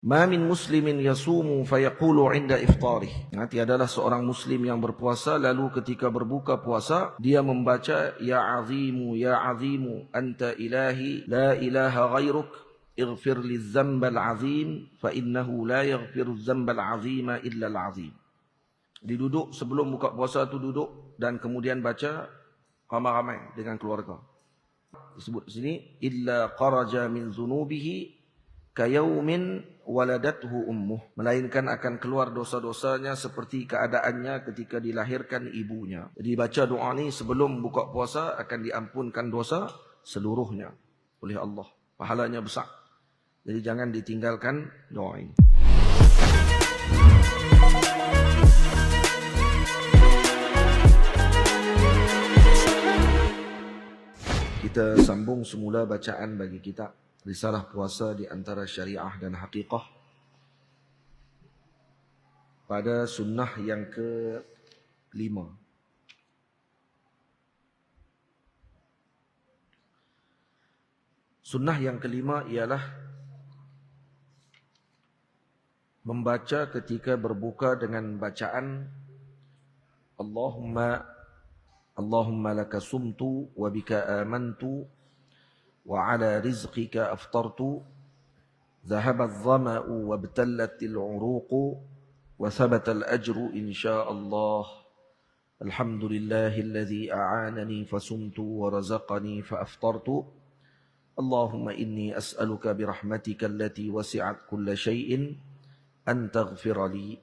Ma min muslimin yasumu fayaqulu 'inda iftarih. Tiadalah seorang muslim yang berpuasa lalu ketika berbuka puasa dia membaca ya azimu anta ilahi la ilaha ghairuk ighfir liz-dzambal 'azim fa innahu la yaghfiru dzambal 'azima illa al-'azim. Diduduk sebelum buka puasa tu duduk dan kemudian baca ramai-ramai dengan keluarga. Disebut di sini illa kharaja min dzunubihi kayaumin waladathu ummuh, melainkan akan keluar dosa-dosanya seperti keadaannya ketika dilahirkan ibunya. Jadi baca doa ni sebelum buka puasa akan diampunkan dosa seluruhnya oleh Allah. Pahalanya besar. Jadi jangan ditinggalkan doa ini. Kita sambung semula bacaan bagi kita Risalah Puasa di antara Syariah dan Haqiqah pada sunnah yang ke-5. Sunnah yang ke-5 ialah membaca ketika berbuka dengan bacaan Allahumma laka sumtu wa bika amantu wa ala rizqika aftartu dhahaba adh-dhama'u wa btallatil 'uruqu wa thabata al-ajru insyaallah alhamdulillahilladzi a'anani fasumtu wa razaqani fa aftartu Allahumma inni as'aluka birahmatika allati wasi'at kulla syai'in an taghfira li.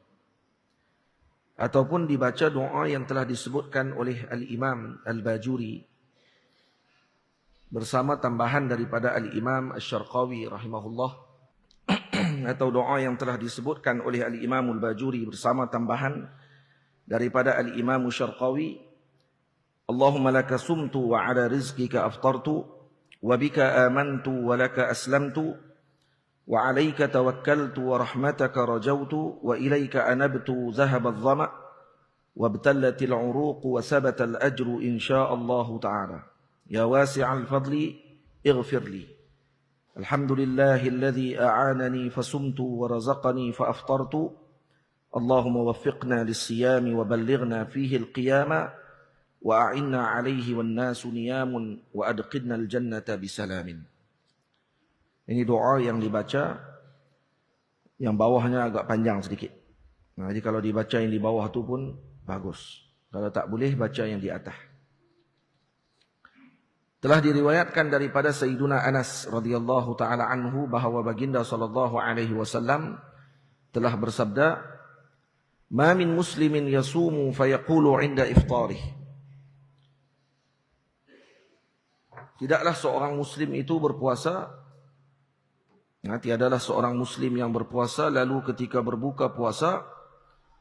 Ataupun dibaca doa yang telah disebutkan oleh Al-Imam Al-Bajuri bersama tambahan daripada Al-Imam Asy-Syarqawi rahimahullah, atau doa yang telah disebutkan oleh Al-Imam Al-Bajuri bersama tambahan daripada Al-Imam Asy-Syarqawi, Allahumma laka sumtu wa ala rizqika aftartu wa bika amantu wa laka aslamtu wa alayka tawakkaltu wa rahmataka rajawtu wa ilayka anabtu dhahaba adh-dhama' wa btallatil 'uruq wa sabata al-ajru insyaallah ta'ala. Ya wasi'al fadli ighfir li. Alhamdulillahilladzi a'anani fasumtu wa razaqani fa aftartu. Allahumma waffiqna lis-siyami wa ballighna fihi al-qiyama wa a'inna 'alayhi wan nasu niyamun wa adkhilna al-jannata bisalamin. Ini doa yang dibaca yang bawahnya agak panjang sedikit. Jadi kalau dibaca yang di bawah tu pun bagus. Kalau tak boleh baca yang di atas. Telah diriwayatkan daripada Sayyiduna Anas radhiyallahu taala anhu bahawa baginda sallallahu alaihi wasallam telah bersabda, "Ma min muslimin yasumu fayaqulu 'inda iftarih." Tidaklah seorang muslim itu berpuasa, tiadalah seorang muslim yang berpuasa lalu ketika berbuka puasa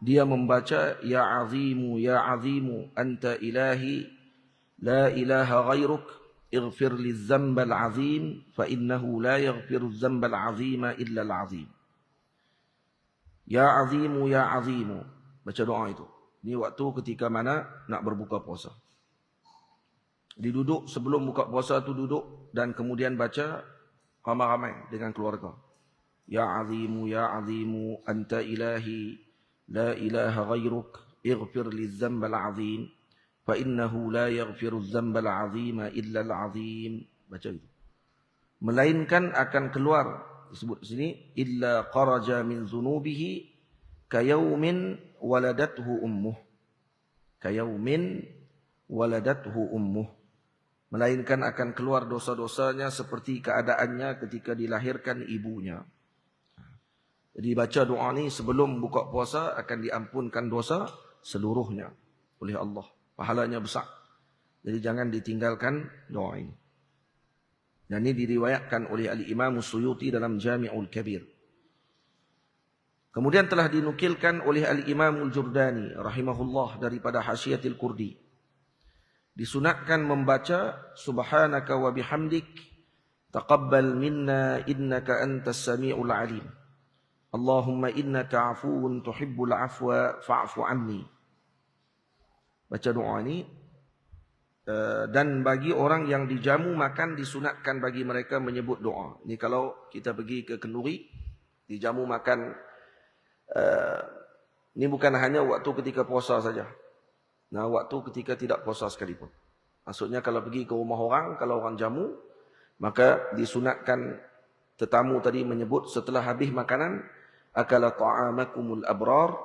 dia membaca ya azimu anta ilahi la ilaha ghairuk ighfir liz-dzambal 'azim fa innahu la yaghfiru dzambal 'azima illa al-'azim. Ya azimu baca doa itu. Ini waktu ketika mana nak berbuka puasa. Diduduk sebelum buka puasa tu duduk dan kemudian baca ramai-ramai dengan keluarga. Ya azimu anta ilahi la ilaha ghairuk ighfir liz-dzambal 'azim fa innahu la yaghfiru dzambal 'azima illa al-'azim. Baca itu. Melainkan akan keluar, disebut di sini illa kharaja min dzunubihi kayaumin waladathu ummuh. Kayaumin waladathu ummuh. Melainkan akan keluar dosa-dosanya seperti keadaannya ketika dilahirkan ibunya. Jadi baca doa ni sebelum buka puasa akan diampunkan dosa seluruhnya oleh Allah. Pahalanya besar. Jadi jangan ditinggalkan doa ini. Dan ini diriwayatkan oleh Al-Imam Suyuti dalam Jami'ul Kabir. Kemudian telah dinukilkan oleh Al-Imam Al-Jurdani rahimahullah daripada Hasyiatil Kurdi. Disunatkan membaca subhanaka wa bihamdik taqabbal minna innaka antas sami'ul alim. Allahumma innaka afuwun tuhibbul afwa fa'fu anni. Baca doa ini. Dan bagi orang yang dijamu makan disunatkan bagi mereka menyebut doa. Ini kalau kita pergi ke kenduri, Dijamu makan, ini bukan hanya waktu ketika puasa saja. Nah, waktu ketika tidak puasa sekalipun. Maksudnya kalau pergi ke rumah orang, kalau orang jamu, maka disunatkan tetamu tadi menyebut setelah habis makanan, akala ta'amakumul abrar,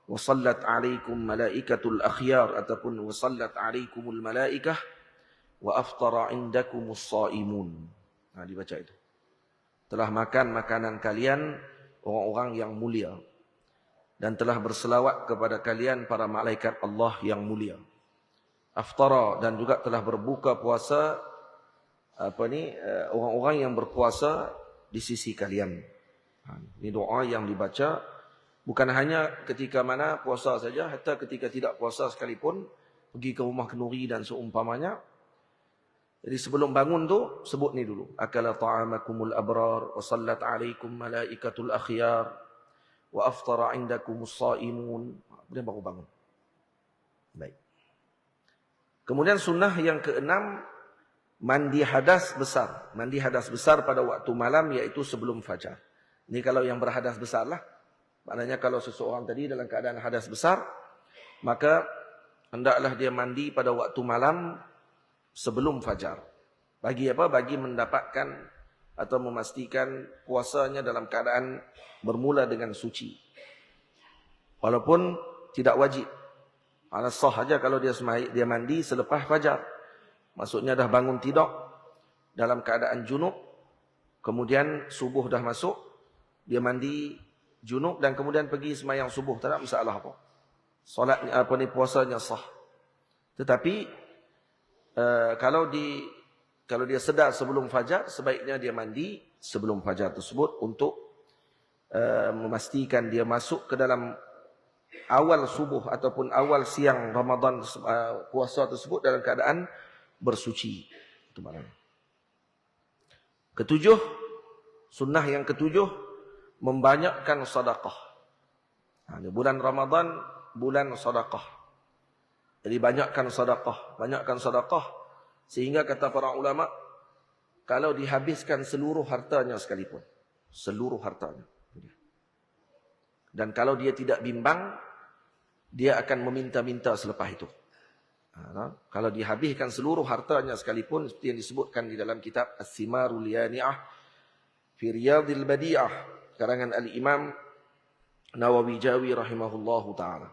wa sallat alaikum malaikatul akhyar, ataupun wa sallat alaikumul malaikah, wa aftara indakumus saimun. Nah, dibaca itu. Telah makan makanan kalian orang-orang yang mulia, dan telah berselawat kepada kalian para malaikat Allah yang mulia. Aftara, dan juga telah berbuka puasa orang-orang yang berpuasa di sisi kalian. Ini doa yang dibaca bukan hanya ketika mana puasa saja, hatta ketika tidak puasa sekalipun, pergi ke rumah kenduri dan seumpamanya. Jadi sebelum bangun tu sebut ni dulu. Akala ta'amakumul abrar, wa sallat alaikum malaikatul akhyar, wa aftara indakumus saimun. Kemudian baru bangun. Baik. Kemudian sunnah yang keenam, mandi hadas besar. Mandi hadas besar pada waktu malam, iaitu sebelum fajar. Ini kalau yang berhadas besar lah. Maknanya kalau seseorang tadi dalam keadaan hadas besar, maka hendaklah dia mandi pada waktu malam sebelum fajar. Bagi apa? Bagi mendapatkan atau memastikan puasanya dalam keadaan bermula dengan suci. Walaupun tidak wajib. Sah saja kalau dia mandi selepas fajar. Maksudnya dah bangun tidur dalam keadaan junub, kemudian subuh dah masuk, dia mandi junub dan kemudian pergi sembahyang subuh, tak ada masalah apa. Solatnya puasanya sah. Tetapi kalau dia sedar sebelum fajar, sebaiknya dia mandi sebelum fajar tersebut untuk memastikan dia masuk ke dalam awal subuh ataupun awal siang Ramadan puasa tersebut dalam keadaan bersuci. Itu maknanya. Ketujuh, sunnah yang ketujuh, membanyakkan sedekah. Bulan Ramadan, bulan sedekah. Jadi banyakkan sedekah, sehingga kata para ulama, kalau dihabiskan seluruh hartanya sekalipun, seluruh hartanya, dan kalau dia tidak bimbang, dia akan meminta-minta selepas itu. Kalau dihabiskan seluruh hartanya sekalipun, seperti yang disebutkan di dalam kitab As-Simarul Yani'ah fi Riyadil Badi'ah, karangan Al-Imam Nawawi Jawi rahimahullahu ta'ala.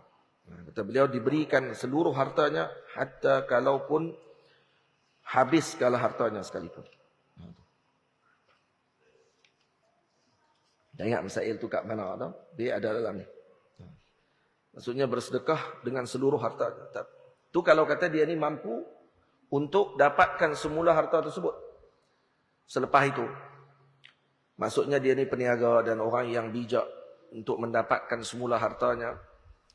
Kata beliau, diberikan seluruh hartanya, hatta kalaupun habis segala hartanya sekalipun. Dan ingat masail tu kat mana tau? Dia ada dalam ni. Maksudnya bersedekah dengan seluruh harta. Tu kalau kata dia ni mampu untuk dapatkan semula harta tersebut. Selepas itu, maksudnya dia ni peniaga dan orang yang bijak untuk mendapatkan semula hartanya.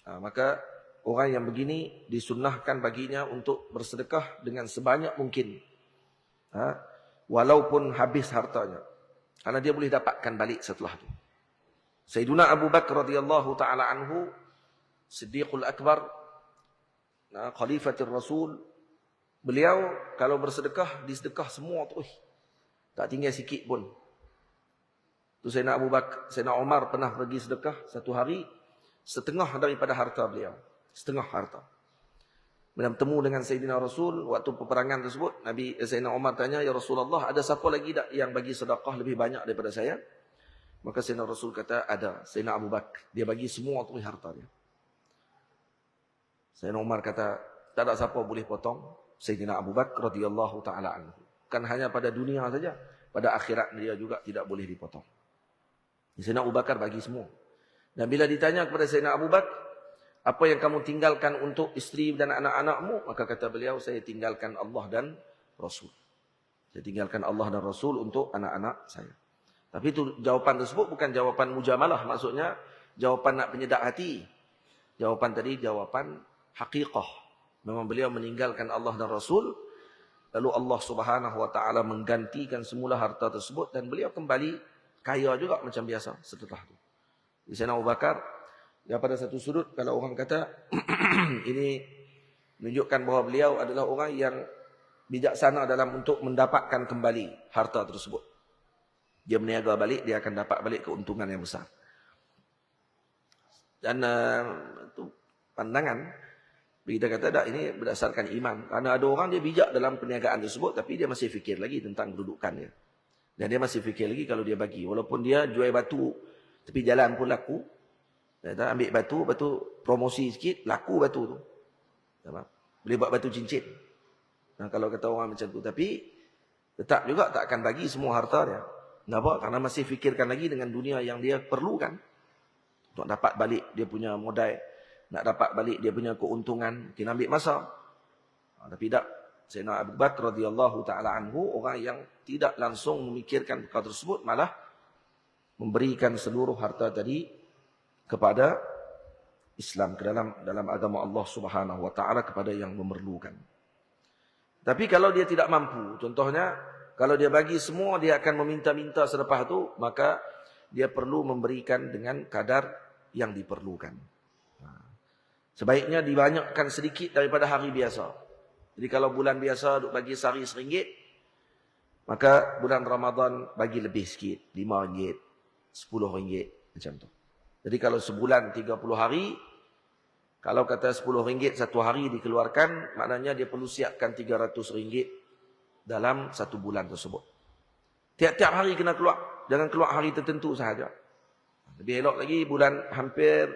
Maka orang yang begini disunnahkan baginya untuk bersedekah dengan sebanyak mungkin. Walaupun habis hartanya. Karena dia boleh dapatkan balik setelah itu. Sayyiduna Abu Bakar radhiyallahu ta'ala anhu, Siddiqul Akbar, Khalifatul Rasul, beliau kalau bersedekah, disedekah semua tu. Tak tinggal sikit pun. Tu Sayyidina Abu Bakar, Sayyidina Umar pernah pergi sedekah satu hari, setengah daripada harta beliau. Setengah harta. Bila bertemu dengan Sayyidina Rasul, waktu peperangan tersebut, Sayyidina Umar tanya, "Ya Rasulullah, ada siapa lagi tak yang bagi sedekah lebih banyak daripada saya?" Maka Sayyidina Rasul kata, "Ada, Sayyidina Abu Bakar. Dia bagi semua tu harta dia." Sayyidina Umar kata, "Tak ada siapa boleh potong Sayyidina Abu Bakar radhiyallahu ta'ala anhu. Bukan hanya pada dunia saja, pada akhirat dia juga tidak boleh dipotong." Sayyidina Abu Bakar bagi semua. Dan bila ditanya kepada Sayyidina Abu Bakar, "Apa yang kamu tinggalkan untuk isteri dan anak-anakmu?" Maka kata beliau, "Saya tinggalkan Allah dan Rasul. Saya tinggalkan Allah dan Rasul untuk anak-anak saya." Tapi itu jawapan tersebut bukan jawapan mujamalah. Maksudnya jawapan nak penyedak hati. Jawapan tadi jawapan haqiqah. Memang beliau meninggalkan Allah dan Rasul. Lalu Allah subhanahu wa ta'ala menggantikan semula harta tersebut. Dan beliau kembali kaya juga macam biasa setelah itu. Di sana Abu Bakar, ya pada satu sudut kalau orang kata ini menunjukkan bahawa beliau adalah orang yang bijaksana dalam untuk mendapatkan kembali harta tersebut. Dia berniaga balik, dia akan dapat balik keuntungan yang besar. Dan itu pandangan. Kita kata tak, ini berdasarkan iman. Karena ada orang dia bijak dalam perniagaan tersebut, tapi dia masih fikir lagi tentang kedudukannya. Dan dia masih fikir lagi kalau dia bagi. Walaupun dia jual batu, tepi jalan pun laku. Dia ambil batu promosi sikit, laku batu tu. Boleh buat batu cincin. Nah, kalau kata orang macam tu. Tapi tetap juga tak akan bagi semua harta dia. Kenapa? Karena masih fikirkan lagi dengan dunia yang dia perlukan. Untuk dapat balik dia punya modal. Nak dapat balik dia punya keuntungan. Mungkin ambil masa. Tapi tak. Sayyidina Abu Bakar radhiyallahu ta'ala anhu. Orang yang tidak langsung memikirkan perkara tersebut. Malah memberikan seluruh harta tadi kepada Islam. Ke dalam agama Allah subhanahu wa ta'ala kepada yang memerlukan. Tapi kalau dia tidak mampu. Contohnya. Kalau dia bagi semua, dia akan meminta-minta selepas itu, maka dia perlu memberikan dengan kadar yang diperlukan. Sebaiknya dibanyakkan sedikit daripada hari biasa. Jadi kalau bulan biasa duk bagi sehari RM1, maka bulan Ramadan bagi lebih sikit, RM5, RM10, macam tu. Jadi kalau sebulan 30 hari, kalau kata RM10 satu hari dikeluarkan, maknanya dia perlu siapkan RM300 dalam satu bulan tersebut. Tiap-tiap hari kena keluar. Jangan keluar hari tertentu sahaja. Lebih elok lagi bulan hampir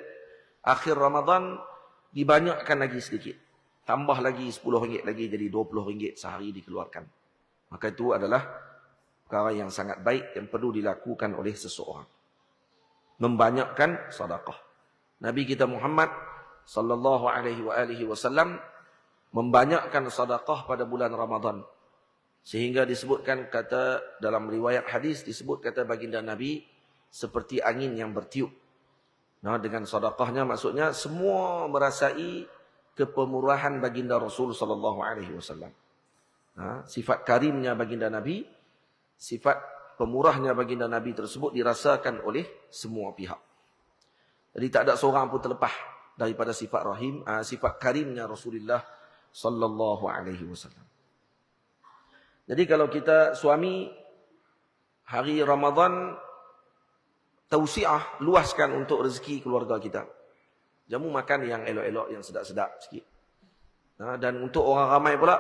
akhir Ramadan dibanyakkan lagi sedikit. Tambah lagi RM10 lagi jadi RM20 sehari dikeluarkan. Maka itu adalah perkara yang sangat baik yang perlu dilakukan oleh seseorang. Membanyakkan sedekah. Nabi kita Muhammad sallallahu alaihi wasallam membanyakkan sedekah pada bulan Ramadan. Sehingga disebutkan kata dalam riwayat hadis disebut kata baginda Nabi seperti angin yang bertiup. Nah, dengan sedekahnya maksudnya semua merasai kepemurahan baginda Rasul sallallahu alaihi wasallam. Nah, sifat karimnya baginda Nabi, sifat pemurahnya baginda Nabi tersebut dirasakan oleh semua pihak. Jadi tak ada seorang pun terlepas daripada sifat rahim, sifat karimnya Rasulullah sallallahu alaihi wasallam. Jadi kalau kita suami hari Ramadan tausiah luaskan untuk rezeki keluarga kita. Jamu makan yang elok-elok, yang sedap-sedap sikit. Dan untuk orang ramai pula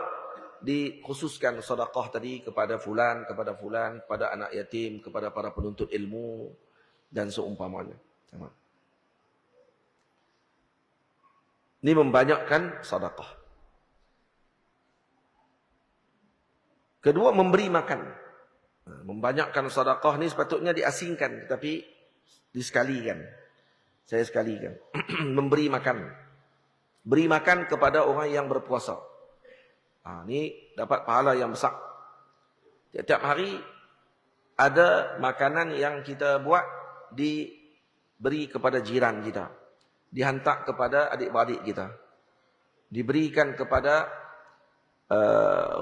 dikhususkan sedekah tadi kepada fulan, kepada anak yatim, kepada para penuntut ilmu dan seumpamanya. Ini membanyakkan sedekah. Kedua, memberi makan. Membanyakkan sedekah ni sepatutnya diasingkan, tetapi disekalikan. Saya sekalikan. Memberi makan. Beri makan kepada orang yang berpuasa. Ini dapat pahala yang besar. Tiap-tiap hari ada makanan yang kita buat diberi kepada jiran kita. Dihantar kepada adik-beradik kita. Diberikan kepada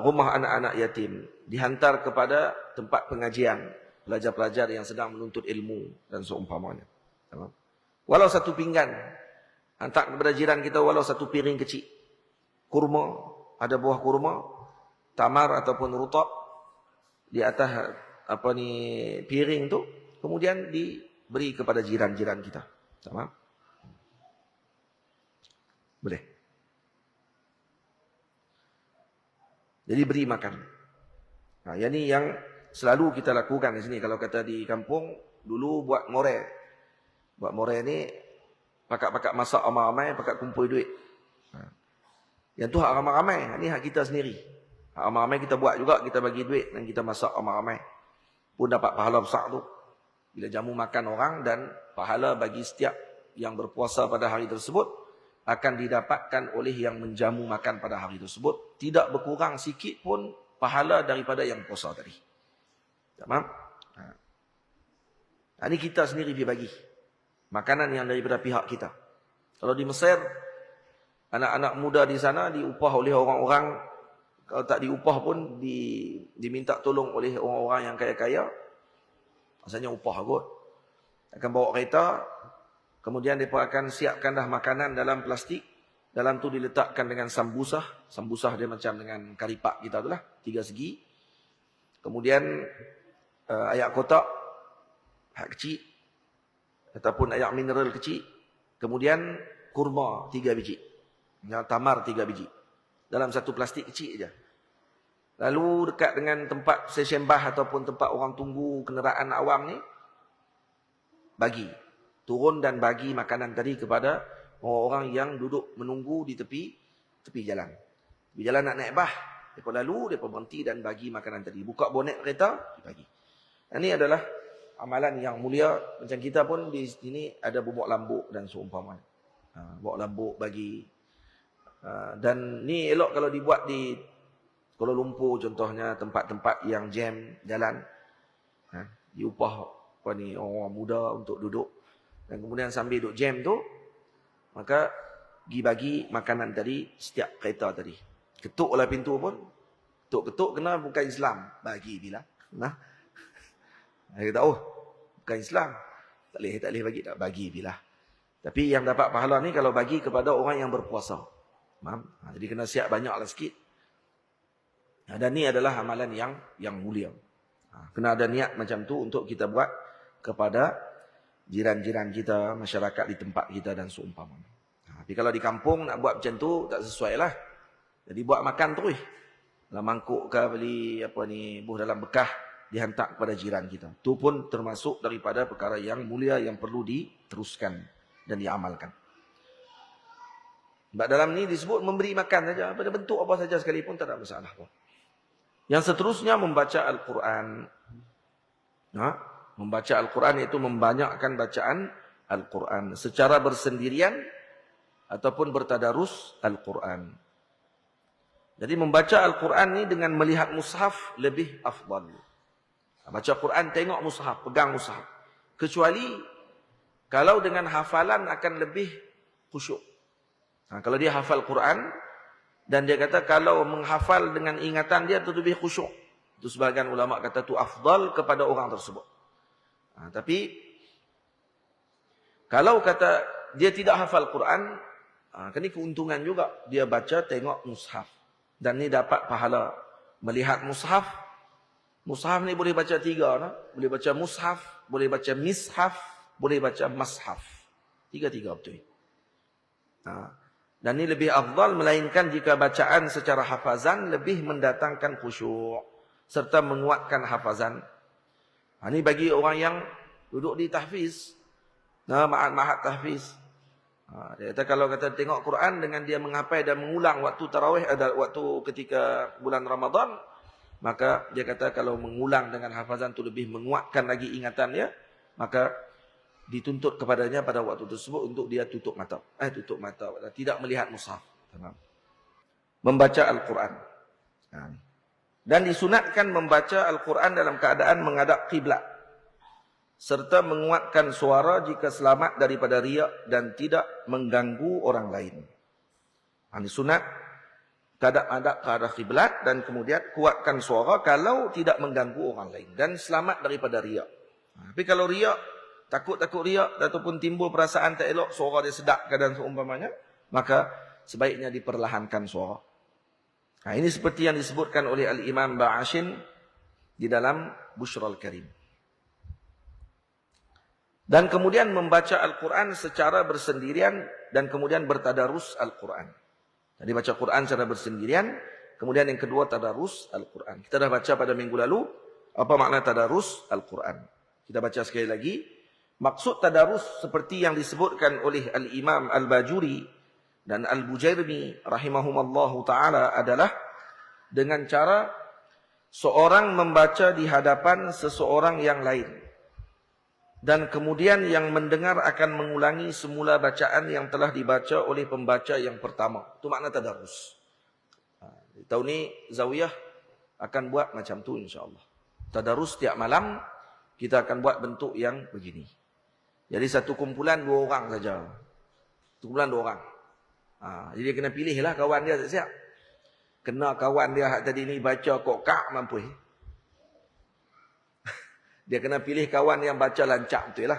rumah anak-anak yatim, dihantar kepada tempat pengajian pelajar-pelajar yang sedang menuntut ilmu dan seumpamanya. Walau satu pinggan, hantar kepada jiran kita walau satu piring kecil. Kurma, ada buah kurma, tamar ataupun rutab di atas piring tu, kemudian diberi kepada jiran-jiran kita. Sama? Boleh. Jadi beri makan. Yang ni yang selalu kita lakukan di sini. Kalau kata di kampung, dulu buat more. Buat more ni, pakak-pakak masak ramai-ramai, pakak kumpul duit. Yang tu hak ramai-ramai. Ini hak kita sendiri. Hak ramai-ramai kita buat juga, kita bagi duit dan kita masak ramai-ramai. Pun dapat pahala besar tu. Bila jamu makan orang dan pahala bagi setiap yang berpuasa pada hari tersebut, akan didapatkan oleh yang menjamu makan pada hari tersebut. Tidak berkurang sikit pun pahala daripada yang puasa tadi. Faham? Ini kita sendiri pergi bagi. Makanan yang daripada pihak kita. Kalau di Mesir, anak-anak muda di sana diupah oleh orang-orang. Kalau tak diupah pun diminta tolong oleh orang-orang yang kaya-kaya. Maksudnya upah kot. Akan bawa kereta. Kemudian mereka akan siapkan dah makanan dalam plastik. Dalam tu diletakkan dengan sambusah. Sambusah dia macam dengan karipak kita tu lah. 3 segi. Kemudian ayak kotak hak kecil, ataupun air mineral kecil, kemudian kurma 3 biji, tamar 3 biji, dalam satu plastik kecil aja. Lalu dekat dengan tempat stesen bah ataupun tempat orang tunggu kenderaan awam ni, bagi. Turun dan bagi makanan tadi kepada orang-orang yang duduk menunggu di tepi jalan. Tepi jalan nak naik bah, mereka lalu, mereka berhenti dan bagi makanan tadi. Buka bonet kereta, dibagi. Ini adalah amalan yang mulia. Macam kita pun di sini ada bubuk lambuk dan seumpamanya. Bubuk lambuk bagi. Dan ni elok kalau dibuat di Kuala Lumpur contohnya, tempat-tempat yang jam jalan. Diupah apa ni, orang muda untuk duduk. Dan kemudian sambil duduk jam tu, maka pergi bagi makanan tadi setiap kereta tadi. Ketuklah pintu pun. Ketuk-ketuk kena bukan Islam. Bagi bila. Nah. Dia kata, oh, bukan Islam. Tak boleh bagi. Tak bagi bila. Tapi yang dapat pahala ni kalau bagi kepada orang yang berpuasa. Faham? Jadi kena siap banyaklah sikit. Dan ni adalah amalan yang mulia. Kena ada niat macam tu untuk kita buat kepada jiran-jiran kita, masyarakat di tempat kita dan seumpamanya. Tapi kalau di kampung nak buat macam tu tak sesuai lah. Jadi buat makan terus. Dalam mangkuk ke beli apa ni, buh dalam bekah, dihantar kepada jiran kita. Itu pun termasuk daripada perkara yang mulia yang perlu diteruskan dan diamalkan. Sebab dalam ni disebut memberi makan saja, pada bentuk apa saja sekalipun tak ada masalah pun. Yang seterusnya membaca Al-Quran. Membaca Al-Quran iaitu membanyakkan bacaan Al-Quran secara bersendirian ataupun bertadarus Al-Quran. Jadi membaca Al-Quran ni dengan melihat mushaf lebih afdal. Baca Quran tengok mushaf, pegang mushaf. Kecuali kalau dengan hafalan akan lebih khusyuk. Kalau dia hafal Quran dan dia kata kalau menghafal dengan ingatan dia itu lebih khusyuk. Itu sebagian ulama kata itu afdal kepada orang tersebut. Tapi kalau kata dia tidak hafal Quran, ini keuntungan juga. Dia baca tengok mushaf. Dan ni dapat pahala. Melihat mushaf. Mushaf ni boleh baca 3. No? Boleh baca mushaf, boleh baca mishaf, boleh baca mashaf. 3 betul. Dan ni lebih afdal melainkan jika bacaan secara hafazan lebih mendatangkan khusyuk. Serta menguatkan hafazan. Ini bagi orang yang duduk di tahfiz. Ma'had tahfiz. Dia kata kalau kata tengok Quran dengan dia menghafal dan mengulang waktu tarawih, ada waktu ketika bulan Ramadan, maka dia kata kalau mengulang dengan hafazan itu lebih menguatkan lagi ingatan dia, maka dituntut kepadanya pada waktu tersebut untuk dia tutup mata. Tidak melihat mushaf. Membaca Al-Quran. Dan disunatkan membaca Al-Quran dalam keadaan menghadap kiblat. Serta menguatkan suara jika selamat daripada riak dan tidak mengganggu orang lain. Ini sunat hadap ke arah kiblat dan kemudian kuatkan suara kalau tidak mengganggu orang lain dan selamat daripada riak. Tapi kalau riak, takut riak ataupun timbul perasaan tak elok, suara dia sedap dan seumpamanya, maka sebaiknya diperlahankan suara. Ini seperti yang disebutkan oleh Al-Imam Ba'ashin di dalam Bushral Karim. Dan kemudian membaca Al-Quran secara bersendirian dan kemudian bertadarus Al-Quran. Jadi baca Quran secara bersendirian, kemudian yang kedua tadarus Al-Quran. Kita dah baca pada minggu lalu apa makna tadarus Al-Quran. Kita baca sekali lagi. Maksud tadarus seperti yang disebutkan oleh Al-Imam Al-Bajuri dan Al-Bujairmi rahimahumallahu ta'ala adalah dengan cara seorang membaca di hadapan seseorang yang lain. Dan kemudian yang mendengar akan mengulangi semula bacaan yang telah dibaca oleh pembaca yang pertama. Itu makna tadarus. Tahun ni Zawiyah akan buat macam tu insyaAllah. Tadarus setiap malam kita akan buat bentuk yang begini. Jadi satu kumpulan 2 orang saja. Satu kumpulan 2 orang. Jadi dia kena pilihlah kawan dia siap. Kena kawan dia tadi ni baca kok kak mampu. Dia kena pilih kawan yang baca lancak betul lah.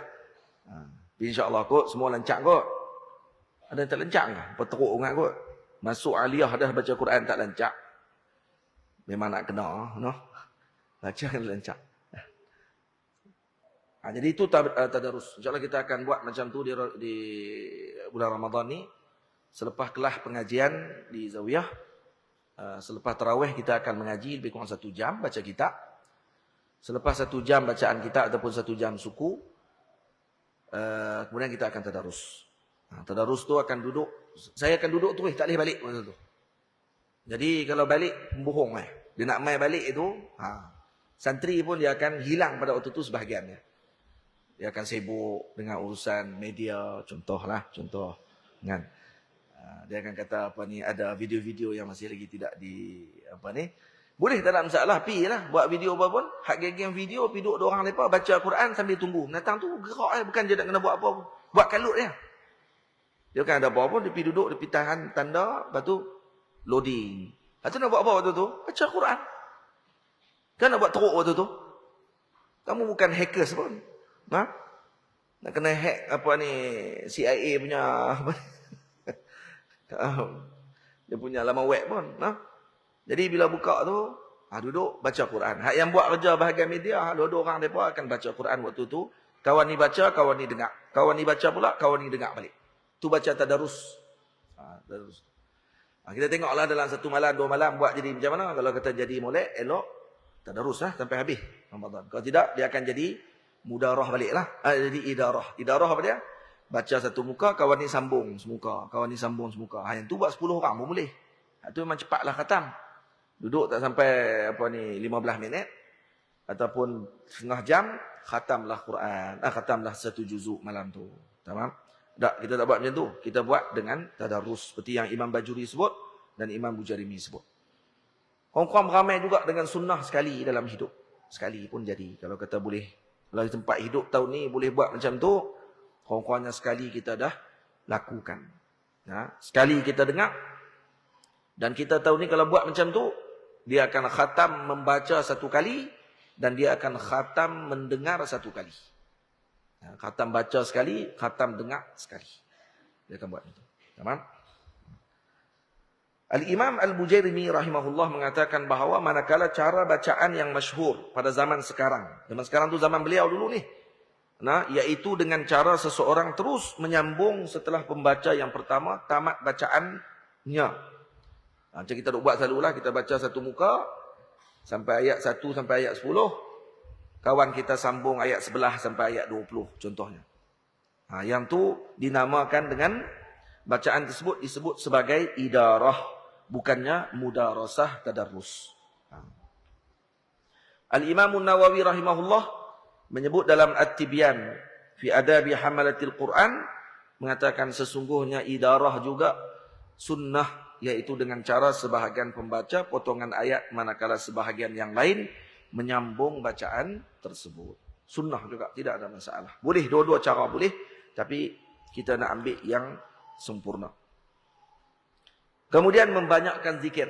InsyaAllah kot, semua lancak kot. Ada yang tak lancak ke? Peteruk ingat kot. Masuk aliyah dah baca Quran tak lancak. Memang nak kena. No? Baca kan lancak. Jadi itu tadarus. InsyaAllah kita akan buat macam tu di bulan Ramadan ni. Selepas kelas pengajian di Zawiyah, selepas tarawih kita akan mengaji lebih kurang 1 jam baca kitab. Selepas 1 jam bacaan kitab ataupun 1 jam suku, kemudian kita akan tadarus. Tadarus tu akan duduk. Saya akan duduk terus, tak boleh balik masa tu. Jadi kalau balik, bohong . Dia nak main balik itu, santri pun dia akan hilang pada waktu tu sebahagiannya. Dia akan sibuk dengan urusan media, contoh. Kan? Dia akan kata ada video-video yang masih lagi tidak boleh tak ada masalah, pi lah buat video apa pun, hak geng-geng video pi duduk orang lepas baca Quran sambil tunggu. Datang tu gerak bukan dia nak kena buat apa pun. Buat kalut dia. Dia kan ada apa pun, dia pi duduk, dia pi tahan tanda, lepas tu loading. Lepas tu nak buat apa waktu tu? Baca Quran. Kan nak buat teruk waktu tu. Kamu bukan hackers pun. Nak kena hack CIA punya dia punya laman web pun. Jadi bila buka tu, duduk baca Quran. Hak yang buat kerja bahagian media, dua-dua orang mereka akan baca Quran waktu tu. Kawan ni baca, kawan ni dengar. Kawan ni baca pula, kawan ni dengar balik. Tu baca tadarus. Tadarus. Kita tengoklah dalam 1 malam, 2 malam buat jadi macam mana. Kalau kata jadi molek, elok, tadarus lah sampai habis Ramadan. Kalau tidak, dia akan jadi mudarah balik lah. Jadi idarah. Idarah apa dia? Baca 1 muka, kawan ni sambung semuka. Kawan ni sambung semuka. Yang tu buat 10 orang pun boleh. Itu memang cepatlah khatam. Duduk tak sampai 15 minit. Ataupun setengah jam, khatamlah Quran. Khatamlah 1 juzuk malam tu. Tamam? Tak, kita tak buat macam tu. Kita buat dengan tadarus. Seperti yang Imam Bajuri sebut dan Imam Bujarimi sebut. Orang-orang ramai juga dengan sunnah sekali dalam hidup. Sekali pun jadi. Kalau kata boleh, kalau di tempat hidup tahun ni boleh buat macam tu, orang-orangnya sekali kita dah lakukan. Sekali kita dengar. Dan kita tahu ni kalau buat macam tu, dia akan khatam membaca 1 kali dan dia akan khatam mendengar 1 kali. Khatam baca sekali, khatam dengar sekali. Dia akan buat itu. Tamam? Al-Imam Al-Bujairimi rahimahullah mengatakan bahawa manakala cara bacaan yang masyhur pada zaman sekarang. Zaman sekarang tu zaman beliau dulu ni. Iaitu dengan cara seseorang terus menyambung setelah pembaca yang pertama tamat bacaannya. Macam kita duk buat selalulah, kita baca 1 muka sampai ayat 1 sampai ayat 10. Kawan kita sambung ayat 11 sampai ayat 20 contohnya. Yang tu dinamakan dengan bacaan tersebut disebut sebagai idarah, bukannya mudarasah tadarrus. Al-Imam An-Nawawi rahimahullah menyebut dalam At-Tibyan fi adabi hamalatil Quran, mengatakan sesungguhnya idarah juga sunnah, iaitu dengan cara sebahagian pembaca potongan ayat manakala sebahagian yang lain menyambung bacaan tersebut. Sunnah juga, tidak ada masalah. Boleh, dua-dua cara boleh, tapi kita nak ambil yang sempurna. Kemudian membanyakkan zikir,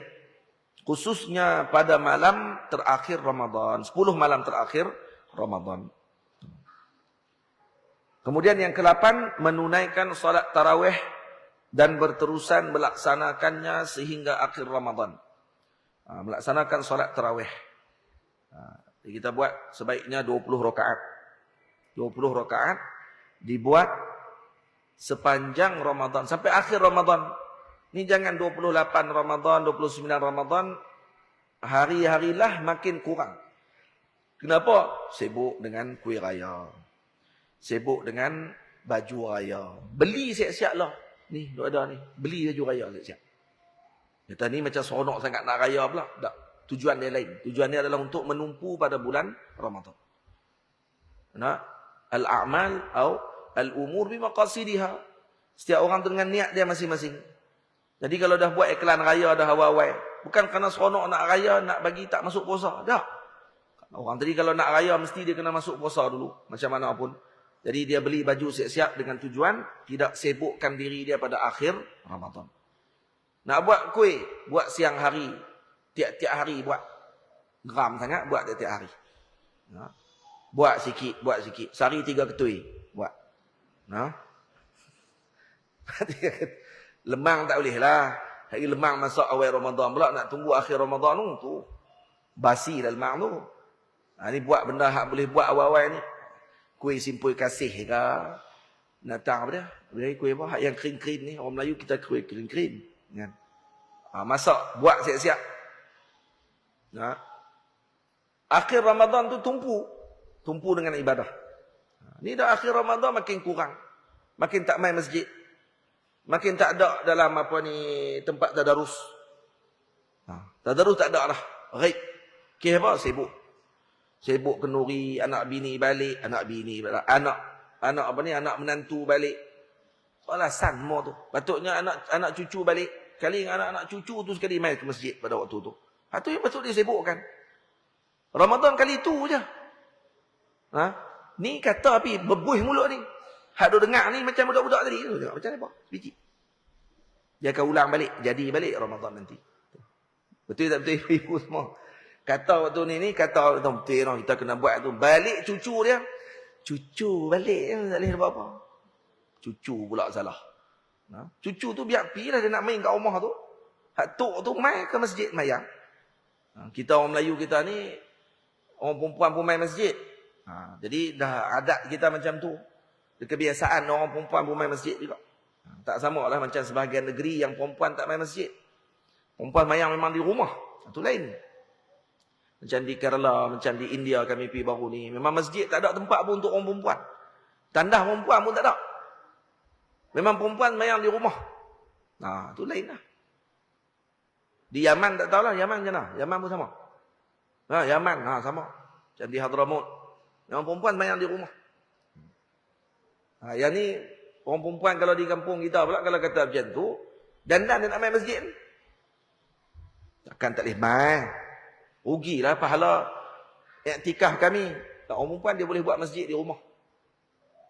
khususnya pada malam terakhir Ramadan, 10 malam terakhir Ramadan. Kemudian yang ke-8, menunaikan salat tarawih dan berterusan melaksanakannya sehingga akhir Ramadan. Melaksanakan salat tarawih. Kita buat sebaiknya 20 rakaat. 20 rakaat dibuat sepanjang Ramadan sampai akhir Ramadan. Ni jangan 28 Ramadan, 29 Ramadan, hari-harilah makin kurang. Kenapa? Sibuk dengan kuih raya. Sibuk dengan baju raya. Beli siap-siap lah. Ni, duk ada ni. Beli baju raya siap-siap. Kita ni macam seronok sangat nak raya pula. Tak. Tujuan dia lain. Tujuan dia adalah untuk menumpu pada bulan Ramadan. Al-a'mal atau al-umur bimaqasidiha. Setiap orang dengan niat dia masing-masing. Jadi kalau dah buat iklan raya dah awal-awal, bukan kerana seronok nak raya, nak bagi tak masuk puasa. Dah. Orang tadi kalau nak raya mesti dia kena masuk puasa dulu. Macam mana pun. Jadi dia beli baju siap-siap dengan tujuan tidak sibukkan diri dia pada akhir Ramadan. Nak buat kuih, buat siang hari. Tiap-tiap hari buat. Geram sangat, buat tiap-tiap hari. Buat sikit, buat sikit. Sehari 3 ketui. Buat. Lemang tak boleh lah. Hari lemang masuk awal Ramadan pula. Nak tunggu akhir Ramadan tu. Basi dah lemang tu. Ni buat benda hak boleh buat awal-awal ni. kuih simpul kasih ke, datang apa dia? Beri kuih apa? Hak yang kering-kering ni, orang Melayu kita kuih kering-kering. Kan? Masak, buat siap-siap. Nah. Akhir Ramadan tu tumpu dengan ibadah. Ni dah akhir Ramadan makin kurang. Makin tak main masjid. Makin tak ada dalam apa ni tempat tadarus. Tadarus tak ada dah. Raib. Apa? Sibuk. Sibuk kenduri, anak bini balik, anak apa ni, anak menantu balik. Alasan semua tu. Patutnya anak cucu balik. Kali anak cucu tu sekali main ke masjid pada waktu tu. Itu yang patut dia sibukkan. Ramadan kali itu je. Ni kata api berbuih mulut ni. Hak duk dengar ni macam budak-budak tadi. Macam apa? Biji. Dia akan ulang balik. Jadi balik Ramadan nanti. Betul tak betul ibu semua? Kata waktu ni kata betul kita kena buat tu. Balik cucu dia. Cucu balik tak boleh buat apa. Cucu pula salah. Cucu tu biar pi lah dia nak main kat rumah tu. Hak tok tu main ke masjid mayang. Kita orang Melayu kita ni orang perempuan pun main masjid. Jadi dah adat kita macam tu. Kebiasaan orang perempuan pun main masjid juga. Tak sama lah macam sebahagian negeri yang perempuan tak main masjid. Perempuan mayang memang di rumah. Itu lain. Macam di Kerala, macam di India kami pergi baru ni. Memang masjid tak ada tempat pun untuk orang perempuan. Tandas perempuan pun tak ada. Memang perempuan mayang di rumah. Itu lain lah. Di Yaman tak tahulah. Yaman macam mana? Yaman pun sama. Yaman sama. Macam di Hadramut. Memang perempuan mayang di rumah. Yang ni orang perempuan kalau di kampung kita pula kalau kata macam tu, dandan dia nak main masjid ni. Takkan tak boleh main. Rugilah pahala iktikaf kami. Orang perempuan dia boleh buat masjid di rumah.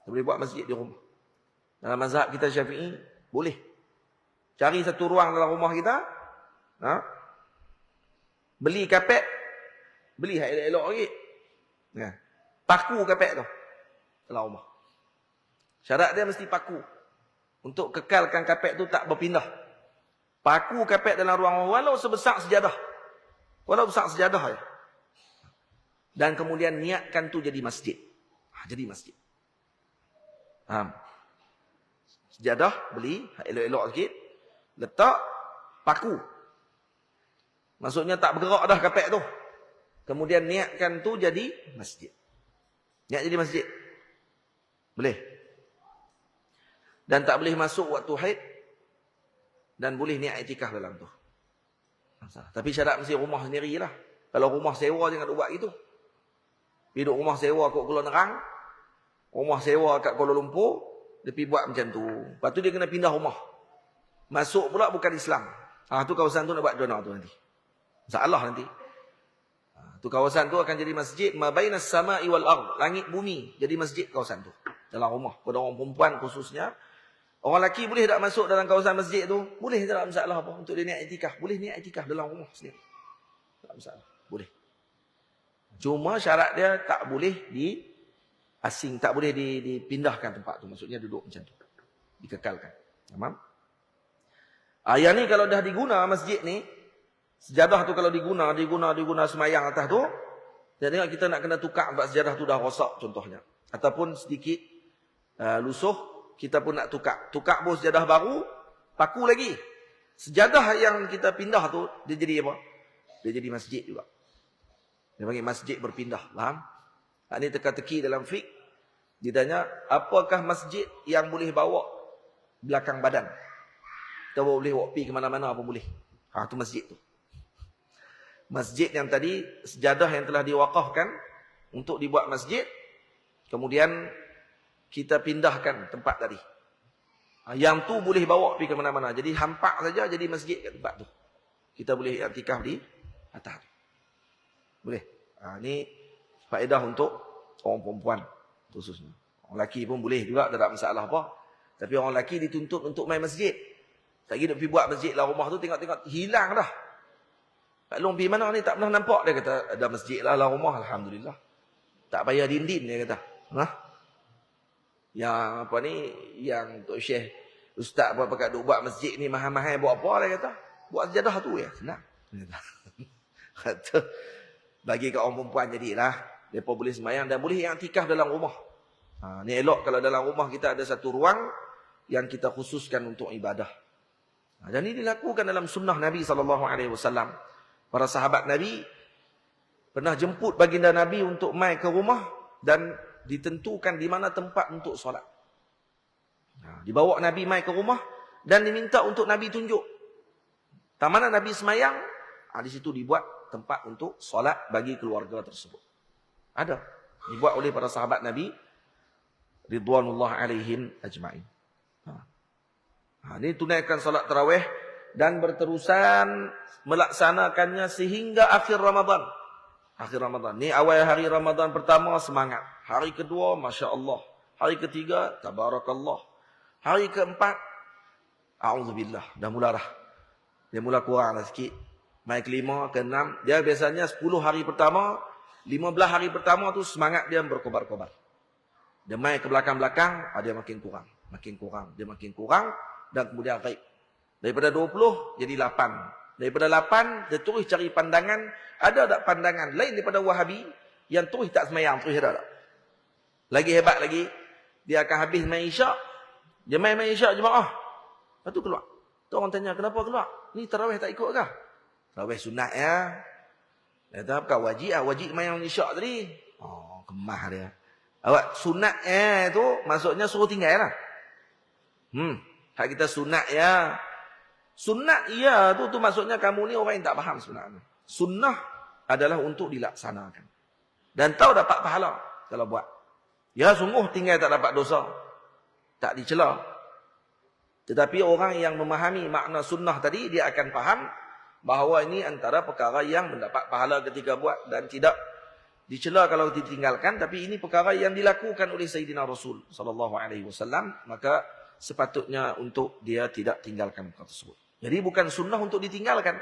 Dia boleh buat masjid di rumah. Dalam mazhab kita Syafi'i boleh. Cari satu ruang dalam rumah kita. Beli kapet. Beli hak elok-elok lagi. Paku kapet tu dalam rumah. Syarat dia mesti paku. Untuk kekalkan kapet tu tak berpindah. Paku kapet dalam ruang walau sebesar sejadah. Walau besar sejadah ya. Dan kemudian niatkan tu jadi masjid. Jadi masjid. Sejadah beli elok-elok sikit. Letak paku. Maksudnya tak bergerak dah kapet tu. Kemudian niatkan tu jadi masjid. Niat jadi masjid. Boleh. Dan tak boleh masuk waktu haid. Dan boleh niat iktikaf dalam tu. Tapi syarat mesti rumah sendiri lah. Kalau rumah sewa jangan buat gitu. Hidup rumah sewa kat Kuala Nerang. Rumah sewa kat Kuala Lumpur. Dia pergi buat macam tu. Lepas tu dia kena pindah rumah. Masuk pula bukan Islam. Tu kawasan tu nak buat donor tu nanti. Masalah nanti. Tu kawasan tu akan jadi masjid mabainas sama'i wal ard, langit bumi jadi masjid kawasan tu dalam rumah pada orang perempuan khususnya. Orang lelaki boleh tak masuk dalam kawasan masjid tu? Boleh, tak ada masalah apa untuk dia niat iktikaf. Boleh niat iktikaf dalam rumah sendiri. Tak masalah. Boleh. Cuma syarat dia tak boleh tak boleh dipindahkan tempat tu. Maksudnya duduk macam tu. Dikekalkan. Faham? Yang ni kalau dah diguna masjid ni, sejadah tu kalau diguna semayang atas tu, dia tengok kita nak kena tukar sebab sejadah tu dah rosak contohnya. Ataupun sedikit lusuh, kita pun nak tukar. Tukar pun sejadah baru, paku lagi. Sejadah yang kita pindah tu, dia jadi apa? Dia jadi masjid juga. Dia panggil masjid berpindah. Faham? Ini teka-teki dalam fiqh. Dia tanya, apakah masjid yang boleh bawa belakang badan? Kita boleh bawa pergi ke mana-mana apa boleh. Itu masjid tu. Masjid yang tadi, sejadah yang telah diwakafkan untuk dibuat masjid. Kemudian kita pindahkan tempat tadi. Yang tu boleh bawa pergi ke mana-mana. Jadi hampak saja jadi masjid kat tempat tu. Kita boleh iktikaf di atas. Boleh. Ini faedah untuk orang perempuan khususnya. Orang lelaki pun boleh juga, tak ada masalah apa. Tapi orang lelaki dituntut untuk main masjid. Tak kira pergi buat masjid lah rumah tu, tengok-tengok hilang dah. Pak Long pergi mana ni tak pernah nampak. Dia kata ada masjid lah rumah, alhamdulillah. Tak payah dinding dia kata. Yang apa ni, yang Tok Syekh Ustaz buat pakat duk buat masjid ni mahal-mahal buat apa dia kata? Buat sejadah tu ya, senang. Kata bagi kat orang perempuan jadilah depa boleh sembahyang dan boleh iktikaf dalam rumah. Ni elok kalau dalam rumah kita ada satu ruang yang kita khususkan untuk ibadah. Dan ini dilakukan dalam sunnah Nabi SAW. Para sahabat Nabi pernah jemput baginda Nabi untuk mai ke rumah dan ditentukan di mana tempat untuk solat. Dibawa Nabi mai ke rumah dan diminta untuk Nabi tunjuk tak mana Nabi semayang. Di situ dibuat tempat untuk solat bagi keluarga tersebut. Ada. Dibuat oleh para sahabat Nabi ridwanullah alaihim ajma'in. Ini tunaikan solat tarawih dan berterusan melaksanakannya sehingga akhir Ramadan. Akhir Ramadan. Ni awal hari Ramadan pertama semangat. Hari kedua Masya Allah. Hari ketiga Tabarakallah. Hari keempat A'udzubillah. Dah mula dah. Dia mula kurang dah sikit. Mai kelima, keenam. Dia biasanya 10 hari pertama, 15 hari pertama tu semangat dia berkobar-kobar. Dia mai ke belakang-belakang, dia makin kurang. Makin kurang. Dia makin kurang dan kemudian raib. Daripada 20 jadi 8. Daripada 8 dia terus cari pandangan. Ada tak pandangan lain daripada Wahabi yang terus tak semayang, terus ada tak? Lagi hebat lagi, dia akan habis main isyak. Dia main isyak jemaah. Lepas tu keluar. Tu orang tanya, kenapa keluar? Ni tarawih tak ikut kah? Tarawih sunat ya. Dia kata, bukan wajib lah. Wajib main isyak tadi. Oh, kemah dia. Awak sunat tu maksudnya suruh tinggal lah. Hak kita sunat ya. Sunat ya tu maksudnya kamu ni orang yang tak faham sebenarnya. Sunnah adalah untuk dilaksanakan. Dan tahu dapat pahala kalau buat. Ya sungguh tinggal tak dapat dosa. Tak dicela. Tetapi orang yang memahami makna sunnah tadi, dia akan faham bahawa ini antara perkara yang mendapat pahala ketika buat dan tidak dicela kalau ditinggalkan. Tapi ini perkara yang dilakukan oleh Sayyidina Rasul SAW. Maka sepatutnya untuk dia tidak tinggalkan perkara tersebut. Jadi bukan sunnah untuk ditinggalkan.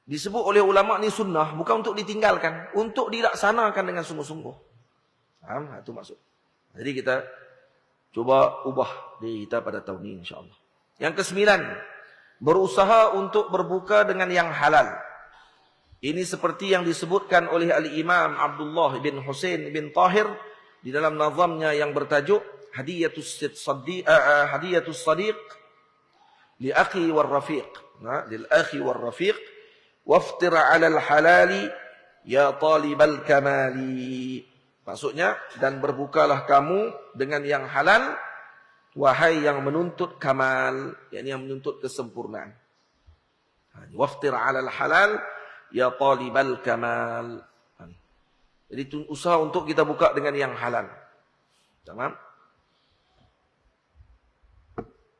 Disebut oleh ulama ni sunnah bukan untuk ditinggalkan, untuk dilaksanakan dengan sungguh-sungguh. Faham? Itu maksud. Jadi kita cuba ubah diri kita pada tahun ini insya-Allah. Yang ke-9, berusaha untuk berbuka dengan yang halal. Ini seperti yang disebutkan oleh Al-Imam Abdullah bin Husain bin Tahir di dalam nazamnya yang bertajuk Hadiyatus Sadiq li akhi wal rafiq. Lil akhi wal rafiq waftir 'ala al-halali ya talibal kamali. Maksudnya, dan berbukalah kamu dengan yang halal, wahai yang menuntut kamal, yakni yang menuntut kesempurnaan. Waftir 'alal halal ya talibal kamal. Jadi usaha untuk kita buka dengan yang halal. Tamam?